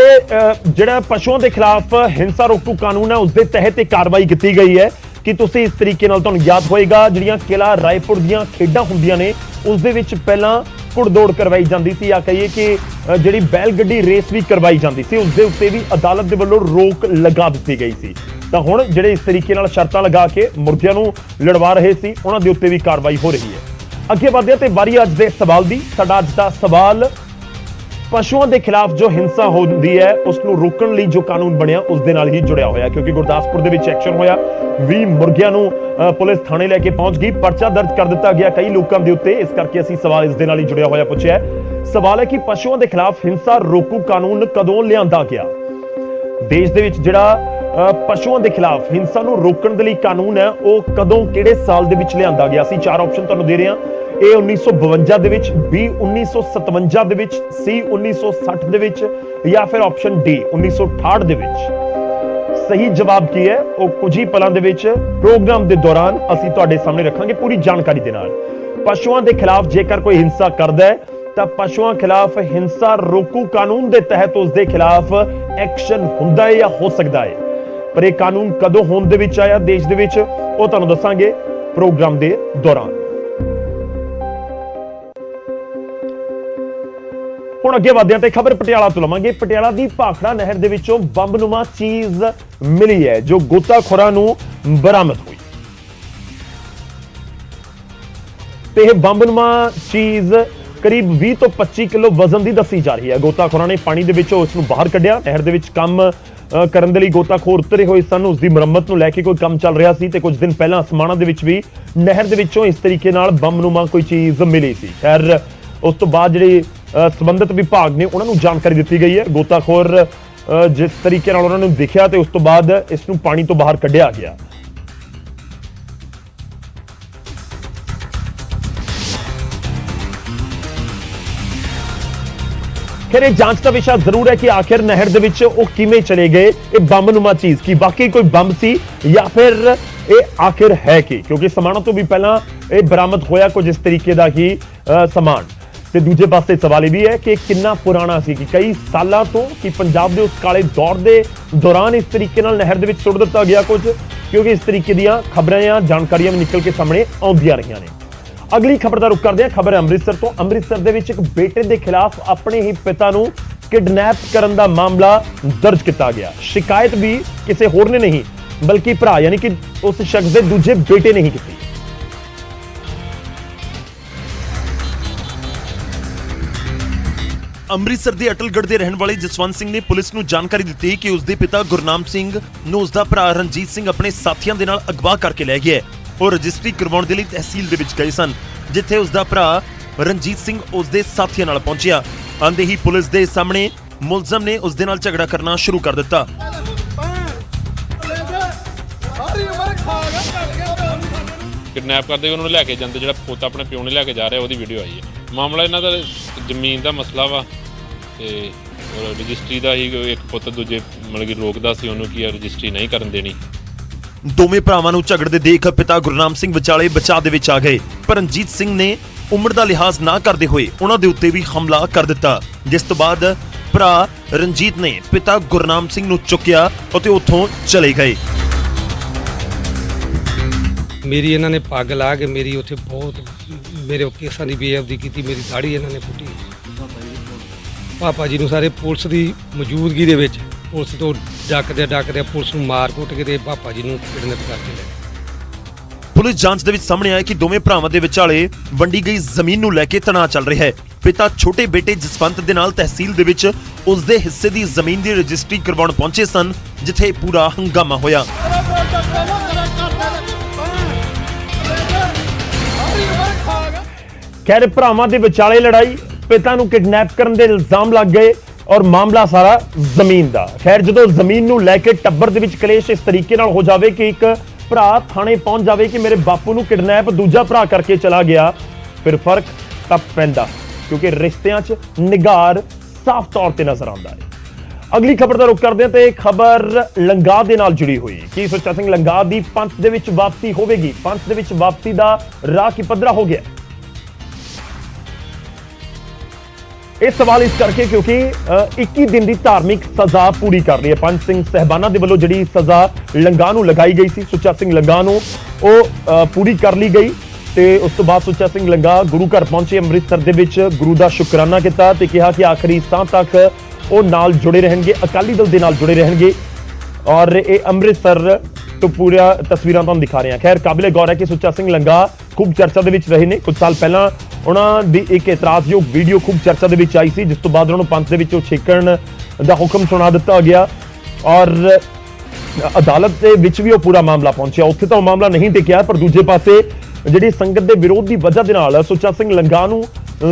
ਜਿਹੜਾ ਪਸ਼ੂਆਂ ਦੇ ਖਿਲਾਫ ਹਿੰਸਾ ਰੋਕੂ ਕਾਨੂੰਨ ਹੈ ਉਸ ਦੇ ਤਹਿਤ ਇਹ ਕਾਰਵਾਈ ਕੀਤੀ ਗਈ ਹੈ ਕਿ ਤੁਸੀਂ ਇਸ ਤਰੀਕੇ ਨਾਲ, ਤੁਹਾਨੂੰ ਯਾਦ ਹੋਏਗਾ ਜਿਹੜੀਆਂ ਕਿਲਾ ਰਾਏਪੁਰ ਦੀਆਂ ਖੇਡਾਂ ਹੁੰਦੀਆਂ ਨੇ ਉਸ ਦੇ ਵਿੱਚ ਪਹਿਲਾਂ ਘੁੜਦੌੜ ਕਰਵਾਈ ਜਾਂਦੀ ਸੀ, ਜਾਂ ਕਹੀਏ ਕਿ ਜਿਹੜੀ ਬੈਲ ਗੱਡੀ ਰੇਸ ਵੀ ਕਰਵਾਈ ਜਾਂਦੀ ਸੀ, ਉਸ ਦੇ ਉੱਤੇ ਵੀ ਅਦਾਲਤ ਦੇ ਵੱਲੋਂ ਰੋਕ ਲਗਾ ਦਿੱਤੀ ਗਈ ਸੀ। ਤਾਂ ਹੁਣ ਜਿਹੜੇ ਇਸ ਤਰੀਕੇ ਨਾਲ ਸ਼ਰਤਾਂ ਲਗਾ ਕੇ ਮੁਰਗਿਆਂ ਨੂੰ ਲੜਵਾ ਰਹੇ ਸੀ ਉਹਨਾਂ ਦੇ ਉੱਤੇ ਵੀ ਕਾਰਵਾਈ ਹੋ ਰਹੀ ਹੈ। ਅੱਗੇ ਵਧਦੇ ਤੇ ਵਾਰੀ ਅੱਜ ਦੇ ਸਵਾਲ ਦੀ। ਸਾਡਾ ਅੱਜ ਦਾ ਸਵਾਲ ਪਸ਼ੂਆਂ ਦੇ ਖਿਲਾਫ ਜੋ ਹਿੰਸਾ ਹੁੰਦੀ ਹੈ ਉਸ ਨੂੰ ਰੋਕਣ ਲਈ ਜੋ ਕਾਨੂੰਨ ਬਣਿਆ ਉਸ ਦੇ ਨਾਲ ਹੀ ਜੁੜਿਆ ਹੋਇਆ, ਕਿਉਂਕਿ ਗੁਰਦਾਸਪੁਰ ਦੇ ਵਿੱਚ ਐਕਸ਼ਨ ਹੋਇਆ। 20 ਮੁਰਗਿਆਂ ਨੂੰ ਪੁਲਿਸ ਥਾਣੇ ਲੈ ਕੇ ਪਹੁੰਚ ਗਈ, ਪਰਚਾ ਦਰਜ ਕਰ ਦਿੱਤਾ ਗਿਆ ਕਈ ਲੋਕਾਂ ਦੇ ਉੱਤੇ। ਇਸ ਕਰਕੇ ਅਸੀਂ ਸਵਾਲ ਇਸ ਦੇ ਨਾਲ ਹੀ ਜੁੜਿਆ ਹੋਇਆ ਪੁੱਛਿਆ। ਸਵਾਲ ਹੈ ਕਿ ਪਸ਼ੂਆਂ ਦੇ ਖਿਲਾਫ ਹਿੰਸਾ ਰੋਕੂ ਕਾਨੂੰਨ ਕਦੋਂ ਲਿਆਂਦਾ ਗਿਆ? ਦੇਸ਼ ਦੇ ਵਿੱਚ ਜਿਹੜਾ ਪਸ਼ੂਆਂ ਦੇ ਖਿਲਾਫ ਹਿੰਸਾ ਨੂੰ ਰੋਕਣ ਦੇ ਲਈ ਕਾਨੂੰਨ ਹੈ ਉਹ ਕਦੋਂ, ਕਿਹੜੇ ਸਾਲ ਦੇ ਵਿੱਚ ਲਿਆਂਦਾ ਗਿਆ? ਅਸੀਂ 4 ਆਪਸ਼ਨ ਤੁਹਾਨੂੰ ਦੇ ਰਹੇ ਹਾਂ। A 1952 ਦੇ ਵਿੱਚ, B 1957 ਦੇ ਵਿੱਚ, C 1960 ਦੇ ਵਿੱਚ, ਜਾਂ ਫਿਰ ਆਪਸ਼ਨ D 1968 ਦੇ ਵਿੱਚ। ਸਹੀ ਜਵਾਬ ਕੀ ਹੈ ਉਹ ਕੁਝ ਹੀ ਪਲਾਂ ਦੇ ਵਿੱਚ ਪ੍ਰੋਗਰਾਮ ਦੇ ਦੌਰਾਨ ਅਸੀਂ ਤੁਹਾਡੇ ਸਾਹਮਣੇ ਰੱਖਾਂਗੇ ਪੂਰੀ ਜਾਣਕਾਰੀ ਦੇ ਨਾਲ। ਪਸ਼ੂਆਂ ਦੇ ਖਿਲਾਫ ਜੇਕਰ ਕੋਈ ਹਿੰਸਾ ਕਰਦਾ ਹੈ ਤਾਂ ਪਸ਼ੂਆਂ ਖਿਲਾਫ ਹਿੰਸਾ ਰੋਕੂ ਕਾਨੂੰਨ ਦੇ ਤਹਿਤ ਉਸ ਦੇ ਖਿਲਾਫ ਐਕਸ਼ਨ ਹੁੰਦਾ ਹੈ ਜਾਂ ਹੋ ਸਕਦਾ ਹੈ। ਪਰ ਇਹ ਕਾਨੂੰਨ ਕਦੋਂ ਹੋਂਦ ਦੇ ਵਿੱਚ ਆਇਆ ਦੇਸ਼ ਦੇ ਵਿੱਚ ਉਹ ਤੁਹਾਨੂੰ ਦੱਸਾਂਗੇ ਪ੍ਰੋਗਰਾਮ ਦੇ ਦੌਰਾਨ। ਹੁਣ ਅੱਗੇ ਵਧਦੇ ਹਾਂ ਤੇ ਖਬਰ ਪਟਿਆਲਾ ਤੋਂ ਲਵਾਂਗੇ। ਪਟਿਆਲਾ ਦੀ ਭਾਖੜਾ ਨਹਿਰ ਦੇ ਵਿੱਚੋਂ ਬੰਬਨੁਮਾ ਚੀਜ਼ ਮਿਲੀ ਹੈ ਜੋ ਗੋਤਾਖੋਰਾਂ ਨੂੰ ਬਰਾਮਦ ਹੋਈ। ਤੇ ਇਹ ਬੰਬਨੁਮਾ ਚੀਜ਼ ਕਰੀਬ 20 ਤੋਂ 25 ਕਿਲੋ ਵਜ਼ਨ ਦੀ ਦੱਸੀ ਜਾ ਰਹੀ ਹੈ। ਗੋਤਾਖੋਰਾਂ ਨੇ ਪਾਣੀ ਦੇ ਵਿੱਚੋਂ ਇਸ ਨੂੰ ਬਾਹਰ ਕੱਢਿਆ। ਨਹਿਰ ਦੇ ਵਿੱਚ ਕੰਮ ਕਰਨ ਦੇ ਲਈ ਗੋਤਾਖੋਰ ਉਤਰੇ ਹੋਏ ਸਨ। ਉਸ ਦੀ ਮੁਰੰਮਤ ਨੂੰ ਲੈ ਕੇ ਕੋਈ ਕੰਮ ਚੱਲ ਰਿਹਾ ਸੀ ਤੇ ਕੁਝ ਦਿਨ ਪਹਿਲਾਂ ਸਮਾਣਾ ਦੇ ਵਿੱਚ ਵੀ ਨਹਿਰ ਦੇ ਵਿੱਚੋਂ ਇਸ ਤਰੀਕੇ ਨਾਲ ਬੰਬਨੁਮਾ ਕੋਈ ਚੀਜ਼ ਮਿਲੀ ਸੀ। ਖੈਰ ਉਸ ਤੋਂ ਬਾਅਦ ਜਿਹੜੇ ਸੰਬੰਧਿਤ ਵਿਭਾਗ ਨੇ ਉਹਨਾਂ ਨੂੰ ਜਾਣਕਾਰੀ ਦਿੱਤੀ ਗਈ ਹੈ। ਗੋਤਾਖੋਰ ਜਿਸ ਤਰੀਕੇ ਨਾਲ ਉਹਨਾਂ ਨੂੰ ਦਿਖਿਆ ਤੇ ਉਸ ਤੋਂ ਬਾਅਦ ਇਸ ਨੂੰ ਪਾਣੀ ਤੋਂ ਬਾਹਰ ਕੱਢਿਆ ਗਿਆ। ਖੈਰ ਇਹ ਜਾਂਚ ਦਾ ਵਿਸ਼ਾ ਜ਼ਰੂਰ ਹੈ ਕਿ ਆਖਿਰ ਨਹਿਰ ਦੇ ਵਿੱਚ ਉਹ ਕਿਵੇਂ ਚਲੇ ਗਏ। ਇਹ ਬੰਬਨੁਮਾ ਚੀਜ਼ ਕੀ ਵਾਕਈ ਕੋਈ ਬੰਬ ਸੀ ਜਾਂ ਫਿਰ ਇਹ ਆਖਿਰ ਹੈ ਕੀ, ਕਿਉਂਕਿ ਸਮਾਣਾ ਤੋਂ ਵੀ ਪਹਿਲਾਂ ਇਹ ਬਰਾਮਦ ਹੋਇਆ ਕੁਝ ਇਸ ਤਰੀਕੇ ਦਾ ਹੀ ਸਮਾਨ। ਤੇ ਦੂਜੇ ਪਾਸੇ ਸਵਾਲ ਇਹ ਵੀ ਹੈ ਕਿ ਕਿੰਨਾ ਪੁਰਾਣਾ ਸੀ, ਕਿ ਕਈ ਸਾਲਾਂ ਤੋਂ ਕਿ ਪੰਜਾਬ ਦੇ ਉਸ ਕਾਲੇ ਦੌਰ ਦੇ ਦੌਰਾਨ ਇਸ ਤਰੀਕੇ ਨਾਲ ਨਹਿਰ ਦੇ ਵਿੱਚ ਸੁੱਟ ਦਿੱਤਾ ਗਿਆ ਕੁਝ, ਕਿਉਂਕਿ ਇਸ ਤਰੀਕੇ ਦੀਆਂ ਖਬਰਾਂ ਜਾਂ ਜਾਣਕਾਰੀਆਂ ਵੀ ਨਿਕਲ ਕੇ ਸਾਹਮਣੇ ਆਉਂਦੀਆਂ ਰਹੀਆਂ ਨੇ। ਅਗਲੀ ਖਬਰ ਦਾ ਰੁਖ ਕਰਦੇ ਹਾਂ। ਖਬਰ ਹੈ ਅੰਮ੍ਰਿਤਸਰ ਤੋਂ। ਅੰਮ੍ਰਿਤਸਰ ਦੇ ਵਿੱਚ ਇੱਕ ਬੇਟੇ ਦੇ ਖਿਲਾਫ ਆਪਣੇ ਹੀ ਪਿਤਾ ਨੂੰ ਕਿਡਨੈਪ ਕਰਨ ਦਾ ਮਾਮਲਾ ਦਰਜ ਕੀਤਾ ਗਿਆ। ਸ਼ਿਕਾਇਤ ਵੀ ਕਿਸੇ ਹੋਰ ਨੇ ਨਹੀਂ ਬਲਕਿ ਭਰਾ ਯਾਨੀ ਕਿ ਉਸ ਸ਼ਖਸ ਦੇ ਦੂਜੇ ਬੇਟੇ ਨੇ ਹੀ ਕੀਤੀ। ਅੰਮ੍ਰਿਤਸਰ ਦੇ ਅਟਲਗੜ੍ਹ ਦੇ ਰਹਿਣ ਵਾਲੇ ਜਸਵੰਤ ਸਿੰਘ ਨੇ ਪੁਲਿਸ ਨੂੰ ਜਾਣਕਾਰੀ ਦਿੱਤੀ ਕਿ ਉਸ ਦੇ ਪਿਤਾ ਗੁਰਨਾਮ ਸਿੰਘ ਨੂੰ ਉਸ ਦਾ ਭਰਾ ਰਣਜੀਤ ਸਿੰਘ ਆਪਣੇ ਸਾਥੀਆਂ ਦੇ ਨਾਲ ਅਗਵਾ ਕਰਕੇ ਲੈ ਗਿਆ। ਉਹ ਰਜਿਸਟਰੀ ਕਰਵਾਉਣ ਦੇ ਲਈ ਤਹਿਸੀਲ ਦੇ ਵਿੱਚ ਗਏ ਸਨ, ਜਿੱਥੇ ਉਸ ਦਾ ਭਰਾ ਰਣਜੀਤ ਸਿੰਘ ਉਸ ਦੇ ਸਾਥੀਆਂ ਨਾਲ ਪਹੁੰਚਿਆ। ਆਂਦੇ ਹੀ ਪੁਲਿਸ ਦੇ ਸਾਹਮਣੇ ਮੁਲਜ਼ਮ ਨੇ ਉਸ ਦੇ ਨਾਲ ਝਗੜਾ ਕਰਨਾ ਸ਼ੁਰੂ ਕਰ ਦਿੱਤਾ। ਕਿਡਨੈਪ ਕਰਦੇ ਉਹਨਾਂ ਨੂੰ ਲੈ ਕੇ ਜਾਂਦੇ, ਜਿਹੜਾ ਪੋਤਾ ਆਪਣੇ ਪਿਓ ਨੇ ਲੈ ਕੇ ਜਾ ਰਿਹਾ ਉਹਦੀ ਵੀਡੀਓ ਆਈ ਹੈ। ਮਾਮਲਾ ਇਹਨਾਂ ਦਾ ਜ਼ਮੀਨ ਦਾ ਮਸਲਾ ਵਾ ਤੇ ਰਜਿਸਟਰੀ ਦਾ ਹੀ, ਇੱਕ ਪੁੱਤ ਦੂਜੇ ਮਤਲਬ ਕਿ ਰੋਕਦਾ ਸੀ ਉਹਨੂੰ ਕਿ ਰਜਿਸਟਰੀ ਨਹੀਂ ਕਰਨ ਦੇਣੀ। ਦੋਵੇਂ ਭਰਾਵਾਂ ਨੂੰ ਝਗੜਦੇ ਦੇਖ ਪਿਤਾ ਗੁਰਨਾਮ ਸਿੰਘ ਵਿਚਾਲੇ ਬਚਾਅ ਦੇ ਵਿੱਚ ਆ ਗਏ, ਪਰ ਰਣਜੀਤ ਸਿੰਘ ਨੇ ਉਮਰ ਦਾ ਲਿਹਾਜ਼ ਨਾ ਕਰਦੇ ਹੋਏ ਉਹਨਾਂ ਦੇ ਉੱਤੇ ਵੀ ਹਮਲਾ ਕਰ ਦਿੱਤਾ, ਜਿਸ ਤੋਂ ਬਾਅਦ ਭਰਾ ਰਣਜੀਤ ਨੇ ਪਿਤਾ ਗੁਰਨਾਮ ਸਿੰਘ ਨੂੰ ਚੁੱਕਿਆ ਅਤੇ ਉੱਥੋਂ ਚਲੇ ਗਏ। ਮੇਰੀ ਇਹਨਾਂ ਨੇ ਪੱਗ ਲਾ ਕੇ ਮੇਰੀ ਉੱਥੇ ਬਹੁਤ ਮੇਰੇ ਕੇਸਾਂ ਦੀ ਬੇਅਦਬੀ ਕੀਤੀ। ਮੇਰੀ ਦਾੜੀ ਇਹਨਾਂ ਨੇ ਪੁੱਟੀ। ਪਾਪਾ ਜੀ ਨੂੰ ਸਾਰੇ ਪੁਲਿਸ ਦੀ ਮੌਜੂਦਗੀ ਦੇ ਵਿੱਚ ਪੁਲਿਸ ਤੋਂ ਡੱਕਦੇ ਪੁਲਿਸ ਨੂੰ ਮਾਰ ਕੁੱਟ ਕੇ ਤੇ ਪਾਪਾ ਜੀ ਨੂੰ ਕਿਡਨੈਪ ਕਰਕੇ ਲੈ। ਪੁਲਿਸ ਜਾਂਚ ਦੇ ਵਿੱਚ ਸਾਹਮਣੇ ਆਇਆ ਕਿ ਦੋਵੇਂ ਭਰਾਵਾਂ ਦੇ ਵਿਚਾਲੇ ਵੰਡੀ ਗਈ ਜ਼ਮੀਨ ਨੂੰ ਲੈ ਕੇ ਤਣਾਅ ਚੱਲ ਰਿਹਾ ਹੈ। ਪਿਤਾ ਛੋਟੇ ਬੇਟੇ ਜਸਵੰਤ ਦੇ ਨਾਲ ਤਹਿਸੀਲ ਦੇ ਵਿੱਚ ਉਸ ਦੇ ਹਿੱਸੇ ਦੀ ਜ਼ਮੀਨ ਦੀ ਰਜਿਸਟਰੀ ਕਰਵਾਉਣ ਪਹੁੰਚੇ ਸਨ, ਜਿੱਥੇ ਪੂਰਾ ਹੰਗਾਮਾ ਹੋਇਆ। ਖੈਰ ਭਰਾਵਾਂ ਦੇ ਵਿਚਾਲੇ ਲੜਾਈ, ਪਿਤਾ ਨੂੰ ਕਿਡਨੈਪ ਕਰਨ ਦੇ ਇਲਜ਼ਾਮ ਲੱਗ ਗਏ ਔਰ ਮਾਮਲਾ ਸਾਰਾ ਜ਼ਮੀਨ ਦਾ। ਖੈਰ ਜਦੋਂ ਜ਼ਮੀਨ ਨੂੰ ਲੈ ਕੇ ਟੱਬਰ ਦੇ ਵਿੱਚ ਕਲੇਸ਼ ਇਸ ਤਰੀਕੇ ਨਾਲ ਹੋ ਜਾਵੇ ਕਿ ਇੱਕ ਭਰਾ ਥਾਣੇ ਪਹੁੰਚ ਜਾਵੇ ਕਿ ਮੇਰੇ ਬਾਪੂ ਨੂੰ ਕਿਡਨੈਪ ਦੂਜਾ ਭਰਾ ਕਰਕੇ ਚਲਾ ਗਿਆ, ਫਿਰ ਫਰਕ ਤਾਂ ਪੈਂਦਾ, ਕਿਉਂਕਿ ਰਿਸ਼ਤਿਆਂ 'ਚ ਨਿਗਾਰ ਸਾਫ਼ ਤੌਰ ਤੇ ਨਜ਼ਰ ਆਉਂਦਾ ਹੈ। ਅਗਲੀ ਖਬਰ ਦਾ ਰੁਖ ਕਰਦੇ ਹਾਂ ਤੇ ਖਬਰ ਲੰਗਾਹ ਦੇ ਨਾਲ ਜੁੜੀ ਹੋਈ। ਕੀ ਸੁੱਚਾ ਸਿੰਘ ਲੰਗਾਹ ਦੀ ਪੰਥ ਦੇ ਵਿੱਚ ਵਾਪਸੀ ਹੋਵੇਗੀ? ਪੰਥ ਦੇ ਵਿੱਚ ਵਾਪਸੀ ਦਾ ਰਾਹ ਕੀ ਪੱਧਰਾ ਹੋ ਗਿਆ? ਇਹ ਸਵਾਲ ਇਸ ਕਰਕੇ ਕਿਉਂਕਿ 21 ਦਿਨ ਦੀ ਧਾਰਮਿਕ ਸਜ਼ਾ ਪੂਰੀ ਕਰ ਲਈ ਹੈ। ਪੰਜ ਸਿੰਘ ਸਹਿਬਾਨਾਂ ਦੇ ਵੱਲੋਂ ਜਿਹੜੀ ਸਜ਼ਾ ਲੰਗਾਹ ਨੂੰ ਲਗਾਈ ਗਈ ਸੀ, ਸੁੱਚਾ ਸਿੰਘ ਲੰਗਾਹ ਨੂੰ, ਉਹ ਪੂਰੀ ਕਰ ਲਈ ਗਈ ਤੇ ਉਸ ਤੋਂ ਬਾਅਦ ਸੁੱਚਾ ਸਿੰਘ ਲੰਗਾਹ ਗੁਰੂ ਘਰ ਪਹੁੰਚੇ। ਅੰਮ੍ਰਿਤਸਰ ਦੇ ਵਿੱਚ ਗੁਰੂ ਦਾ ਸ਼ੁਕਰਾਨਾ ਕੀਤਾ ਤੇ ਕਿਹਾ ਕਿ ਆਖਰੀ ਸਾਹ ਤੱਕ ਉਹ ਨਾਲ ਜੁੜੇ ਰਹਿਣਗੇ, ਅਕਾਲੀ ਦਲ ਦੇ ਨਾਲ ਜੁੜੇ ਰਹਿਣਗੇ। ਔਰ ਇਹ ਅੰਮ੍ਰਿਤਸਰ ਤੋਂ ਪੂਰਾ ਤਸਵੀਰਾਂ ਤੁਹਾਨੂੰ ਦਿਖਾ ਰਹੇ ਹਾਂ। ਖੈਰ ਕਾਬਿਲੇ ਗੌਰ ਹੈ ਕਿ ਸੁੱਚਾ ਸਿੰਘ ਲੰਗਾਹ ਖੂਬ ਚਰਚਾ ਦੇ ਵਿੱਚ ਰਹੇ ਨੇ। ਕੁਝ ਸਾਲ ਪਹਿਲਾਂ ਉਹਨਾਂ ਦੀ ਇੱਕ ਇਤਰਾਜ਼ਯੋਗ ਵੀਡੀਓ ਖੂਬ ਚਰਚਾ ਦੇ ਵਿੱਚ ਆਈ ਸੀ, ਜਿਸ ਤੋਂ ਬਾਅਦ ਉਹਨਾਂ ਨੂੰ ਪੰਥ ਦੇ ਵਿੱਚੋਂ ਛੇਕਣ ਦਾ ਹੁਕਮ ਸੁਣਾ ਦਿੱਤਾ ਗਿਆ ਔਰ ਅਦਾਲਤ ਦੇ ਵਿੱਚ ਵੀ ਉਹ ਪੂਰਾ ਮਾਮਲਾ ਪਹੁੰਚਿਆ। ਉੱਥੇ ਤਾਂ ਉਹ ਮਾਮਲਾ ਨਹੀਂ ਟਿਕਿਆ, ਪਰ ਦੂਜੇ ਪਾਸੇ ਜਿਹੜੀ ਸੰਗਤ ਦੇ ਵਿਰੋਧ ਦੀ ਵਜ੍ਹਾ ਦੇ ਨਾਲ ਸੁੱਚਾ ਸਿੰਘ ਲੰਗਾਹ ਨੂੰ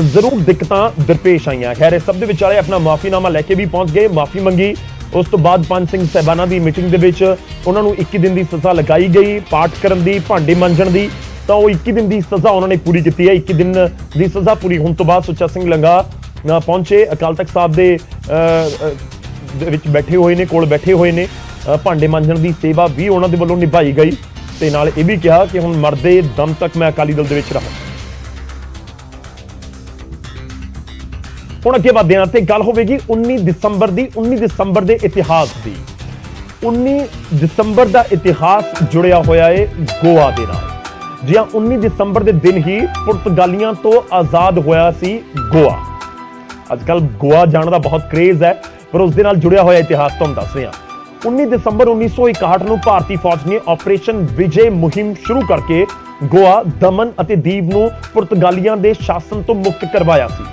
ਜ਼ਰੂਰ ਦਿੱਕਤਾਂ ਦਰਪੇਸ਼ ਆਈਆਂ। ਖੈਰ ਇਸ ਸਭ ਦੇ ਵਿਚਾਲੇ ਆਪਣਾ ਮਾਫੀਨਾਮਾ ਲੈ ਕੇ ਵੀ ਪਹੁੰਚ ਗਏ, ਮਾਫੀ ਮੰਗੀ। ਉਸ ਤੋਂ ਬਾਅਦ ਪੰਜ ਸਿੰਘ ਸਾਹਿਬਾਨਾਂ ਦੀ ਮੀਟਿੰਗ ਦੇ ਵਿੱਚ ਉਹਨਾਂ ਨੂੰ 21 ਦਿਨ ਦੀ ਸਜ਼ਾ ਲਗਾਈ ਗਈ, ਪਾਠ ਕਰਨ ਦੀ, ਭਾਂਡੇ ਮਾਂਜਣ ਦੀ, ਤਾਂ ਉਹ 21 ਦਿਨ ਦੀ ਸਜ਼ਾ ਉਹਨਾਂ ਨੇ ਪੂਰੀ ਕੀਤੀ ਹੈ। 21 ਦਿਨ ਦੀ ਸਜ਼ਾ ਪੂਰੀ ਹੋਣ ਤੋਂ ਬਾਅਦ ਸੁੱਚਾ ਸਿੰਘ ਲੰਗਾਹ ਪਹੁੰਚੇ ਅਕਾਲ ਤਖਤ ਸਾਹਿਬ ਦੇ ਵਿੱਚ ਬੈਠੇ ਹੋਏ ਨੇ, ਕੋਲ ਬੈਠੇ ਹੋਏ ਨੇ। ਭਾਂਡੇ ਮਾਂਜਣ ਦੀ ਸੇਵਾ ਵੀ ਉਹਨਾਂ ਦੇ ਵੱਲੋਂ ਨਿਭਾਈ ਗਈ ਤੇ ਨਾਲ ਇਹ ਵੀ ਕਿਹਾ ਕਿ ਹੁਣ ਮਰਦੇ ਦਮ ਤੱਕ ਮੈਂ ਅਕਾਲੀ ਦਲ ਦੇ ਵਿੱਚ ਰਹਾਂ। ਹੁਣ ਅੱਗੇ ਵਧਦੇ ਹਾਂ ਤੇ ਗੱਲ ਹੋਵੇਗੀ 19 ਦਸੰਬਰ ਦੀ। 19 ਦਸੰਬਰ ਦੇ ਇਤਿਹਾਸ ਦੀ। 19 ਦਸੰਬਰ ਦਾ ਇਤਿਹਾਸ ਜੁੜਿਆ ਹੋਇਆ ਹੈ ਗੋਆ ਦੇ ਨਾਲ। ਜੀ ਹਾਂ, 19 ਦਸੰਬਰ ਦੇ ਦਿਨ ਹੀ ਪੁਰਤਗਾਲੀਆਂ ਤੋਂ ਆਜ਼ਾਦ ਹੋਇਆ ਸੀ ਗੋਆ। ਅੱਜ ਕੱਲ ਗੋਆ ਜਾਣ ਦਾ ਬਹੁਤ ਕ੍ਰੇਜ਼ ਹੈ, ਪਰ ਉਸ ਦੇ ਨਾਲ ਜੁੜਿਆ ਹੋਇਆ ਇਤਿਹਾਸ ਤੁਹਾਨੂੰ ਦੱਸ ਰਹੇ ਹਾਂ। 19 ਦਸੰਬਰ 1961 ਨੂੰ ਭਾਰਤੀ ਫੌਜ ਨੇ ਆਪਰੇਸ਼ਨ ਵਿਜੇ ਮੁਹਿੰਮ ਸ਼ੁਰੂ ਕਰਕੇ ਗੋਆ, ਦਮਨ ਅਤੇ ਦੀਵ ਨੂੰ ਪੁਰਤਗਾਲੀਆਂ ਦੇ ਸ਼ਾਸਨ ਤੋਂ ਮੁਕਤ ਕਰਵਾਇਆ ਸੀ।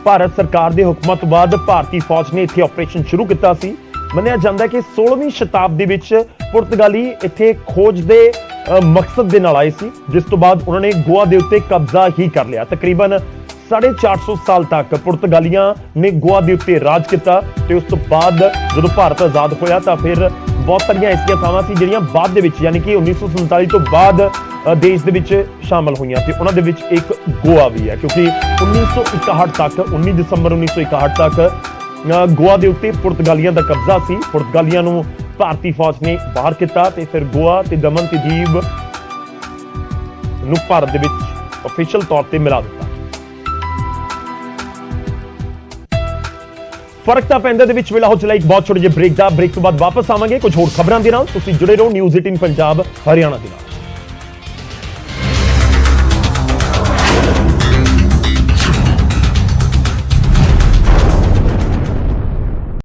ਭਾਰਤ ਸਰਕਾਰ ਦੇ ਹੁਕਮਾਂ ਤੋਂ ਬਾਅਦ ਭਾਰਤੀ ਫੌਜ ਨੇ ਇੱਥੇ ਆਪਰੇਸ਼ਨ ਸ਼ੁਰੂ ਕੀਤਾ ਸੀ। ਮੰਨਿਆ ਜਾਂਦਾ ਹੈ ਕਿ 16ਵੀਂ ਸ਼ਤਾਬਦੀ ਵਿੱਚ ਪੁਰਤਗਾਲੀ ਇੱਥੇ ਖੋਜ ਦੇ ਮਕਸਦ ਦੇ ਨਾਲ ਆਏ ਸੀ, ਜਿਸ ਤੋਂ ਬਾਅਦ ਉਹਨਾਂ ਨੇ ਗੋਆ ਦੇ ਉੱਤੇ ਕਬਜ਼ਾ ਹੀ ਕਰ ਲਿਆ। ਤਕਰੀਬਨ 450 ਸਾਲ ਤੱਕ ਪੁਰਤਗਾਲੀਆਂ ਨੇ ਗੋਆ ਦੇ ਉੱਤੇ ਰਾਜ ਕੀਤਾ ਤੇ ਉਸ ਤੋਂ ਬਾਅਦ ਜਦੋਂ ਭਾਰਤ ਆਜ਼ਾਦ ਹੋਇਆ ਤਾਂ ਫਿਰ ਬਹੁਤ ਸਾਰੀਆਂ ਐਸੀਆਂ ਥਾਵਾਂ ਸੀ ਜਿਹੜੀਆਂ ਬਾਅਦ ਦੇ ਵਿੱਚ ਯਾਨੀ ਕਿ 1947 ਤੋਂ ਬਾਅਦ ਦੇਸ਼ ਦੇ ਵਿੱਚ ਸ਼ਾਮਲ ਹੋਈਆਂ ਤੇ ਉਹਨਾਂ ਦੇ ਵਿੱਚ ਇੱਕ ਗੋਆ ਵੀ ਹੈ, ਕਿਉਂਕਿ 1961 ਤੱਕ 19 ਦਸੰਬਰ 1961 ਤੱਕ ਗੋਆ ਦੇ ਉੱਤੇ ਪੁਰਤਗਾਲੀਆਂ ਦਾ ਕਬਜ਼ਾ ਸੀ। ਪੁਰਤਗਾਲੀਆਂ ਨੂੰ ਭਾਰਤੀ ਫੌਜ ਨੇ ਬਾਹਰ ਕੀਤਾ ਤੇ ਫਿਰ ਗੋਆ ਤੇ ਦਮਨ ਤੇ ਦੀਵ ਨੂੰ ਭਾਰਤ ਦੇ ਵਿੱਚ ਅਫੀਸ਼ੀਅਲ ਤੌਰ ਤੇ ਮਿਲਾ ਦਿੱਤਾ। ਫਰਕ ਤਾਂ ਪੈਂਦਾ ਦੇ ਵਿੱਚ ਵੇਲਾ ਹੋ ਚਲਾ ਇੱਕ ਬਹੁਤ ਛੋਟੇ ਜਿਹੇ ਬ੍ਰੇਕ ਦਾ। ਬ੍ਰੇਕ ਤੋਂ ਬਾਅਦ ਵਾਪਸ ਆਵਾਂਗੇ ਕੁਝ ਹੋਰ ਖਬਰਾਂ ਦੇ ਨਾਲ। ਤੁਸੀਂ ਜੁੜੇ ਰਹੋ ਨਿਊਜ਼ 18 ਪੰਜਾਬ ਹਰਿਆਣਾ ਦੇ ਨਾਲ।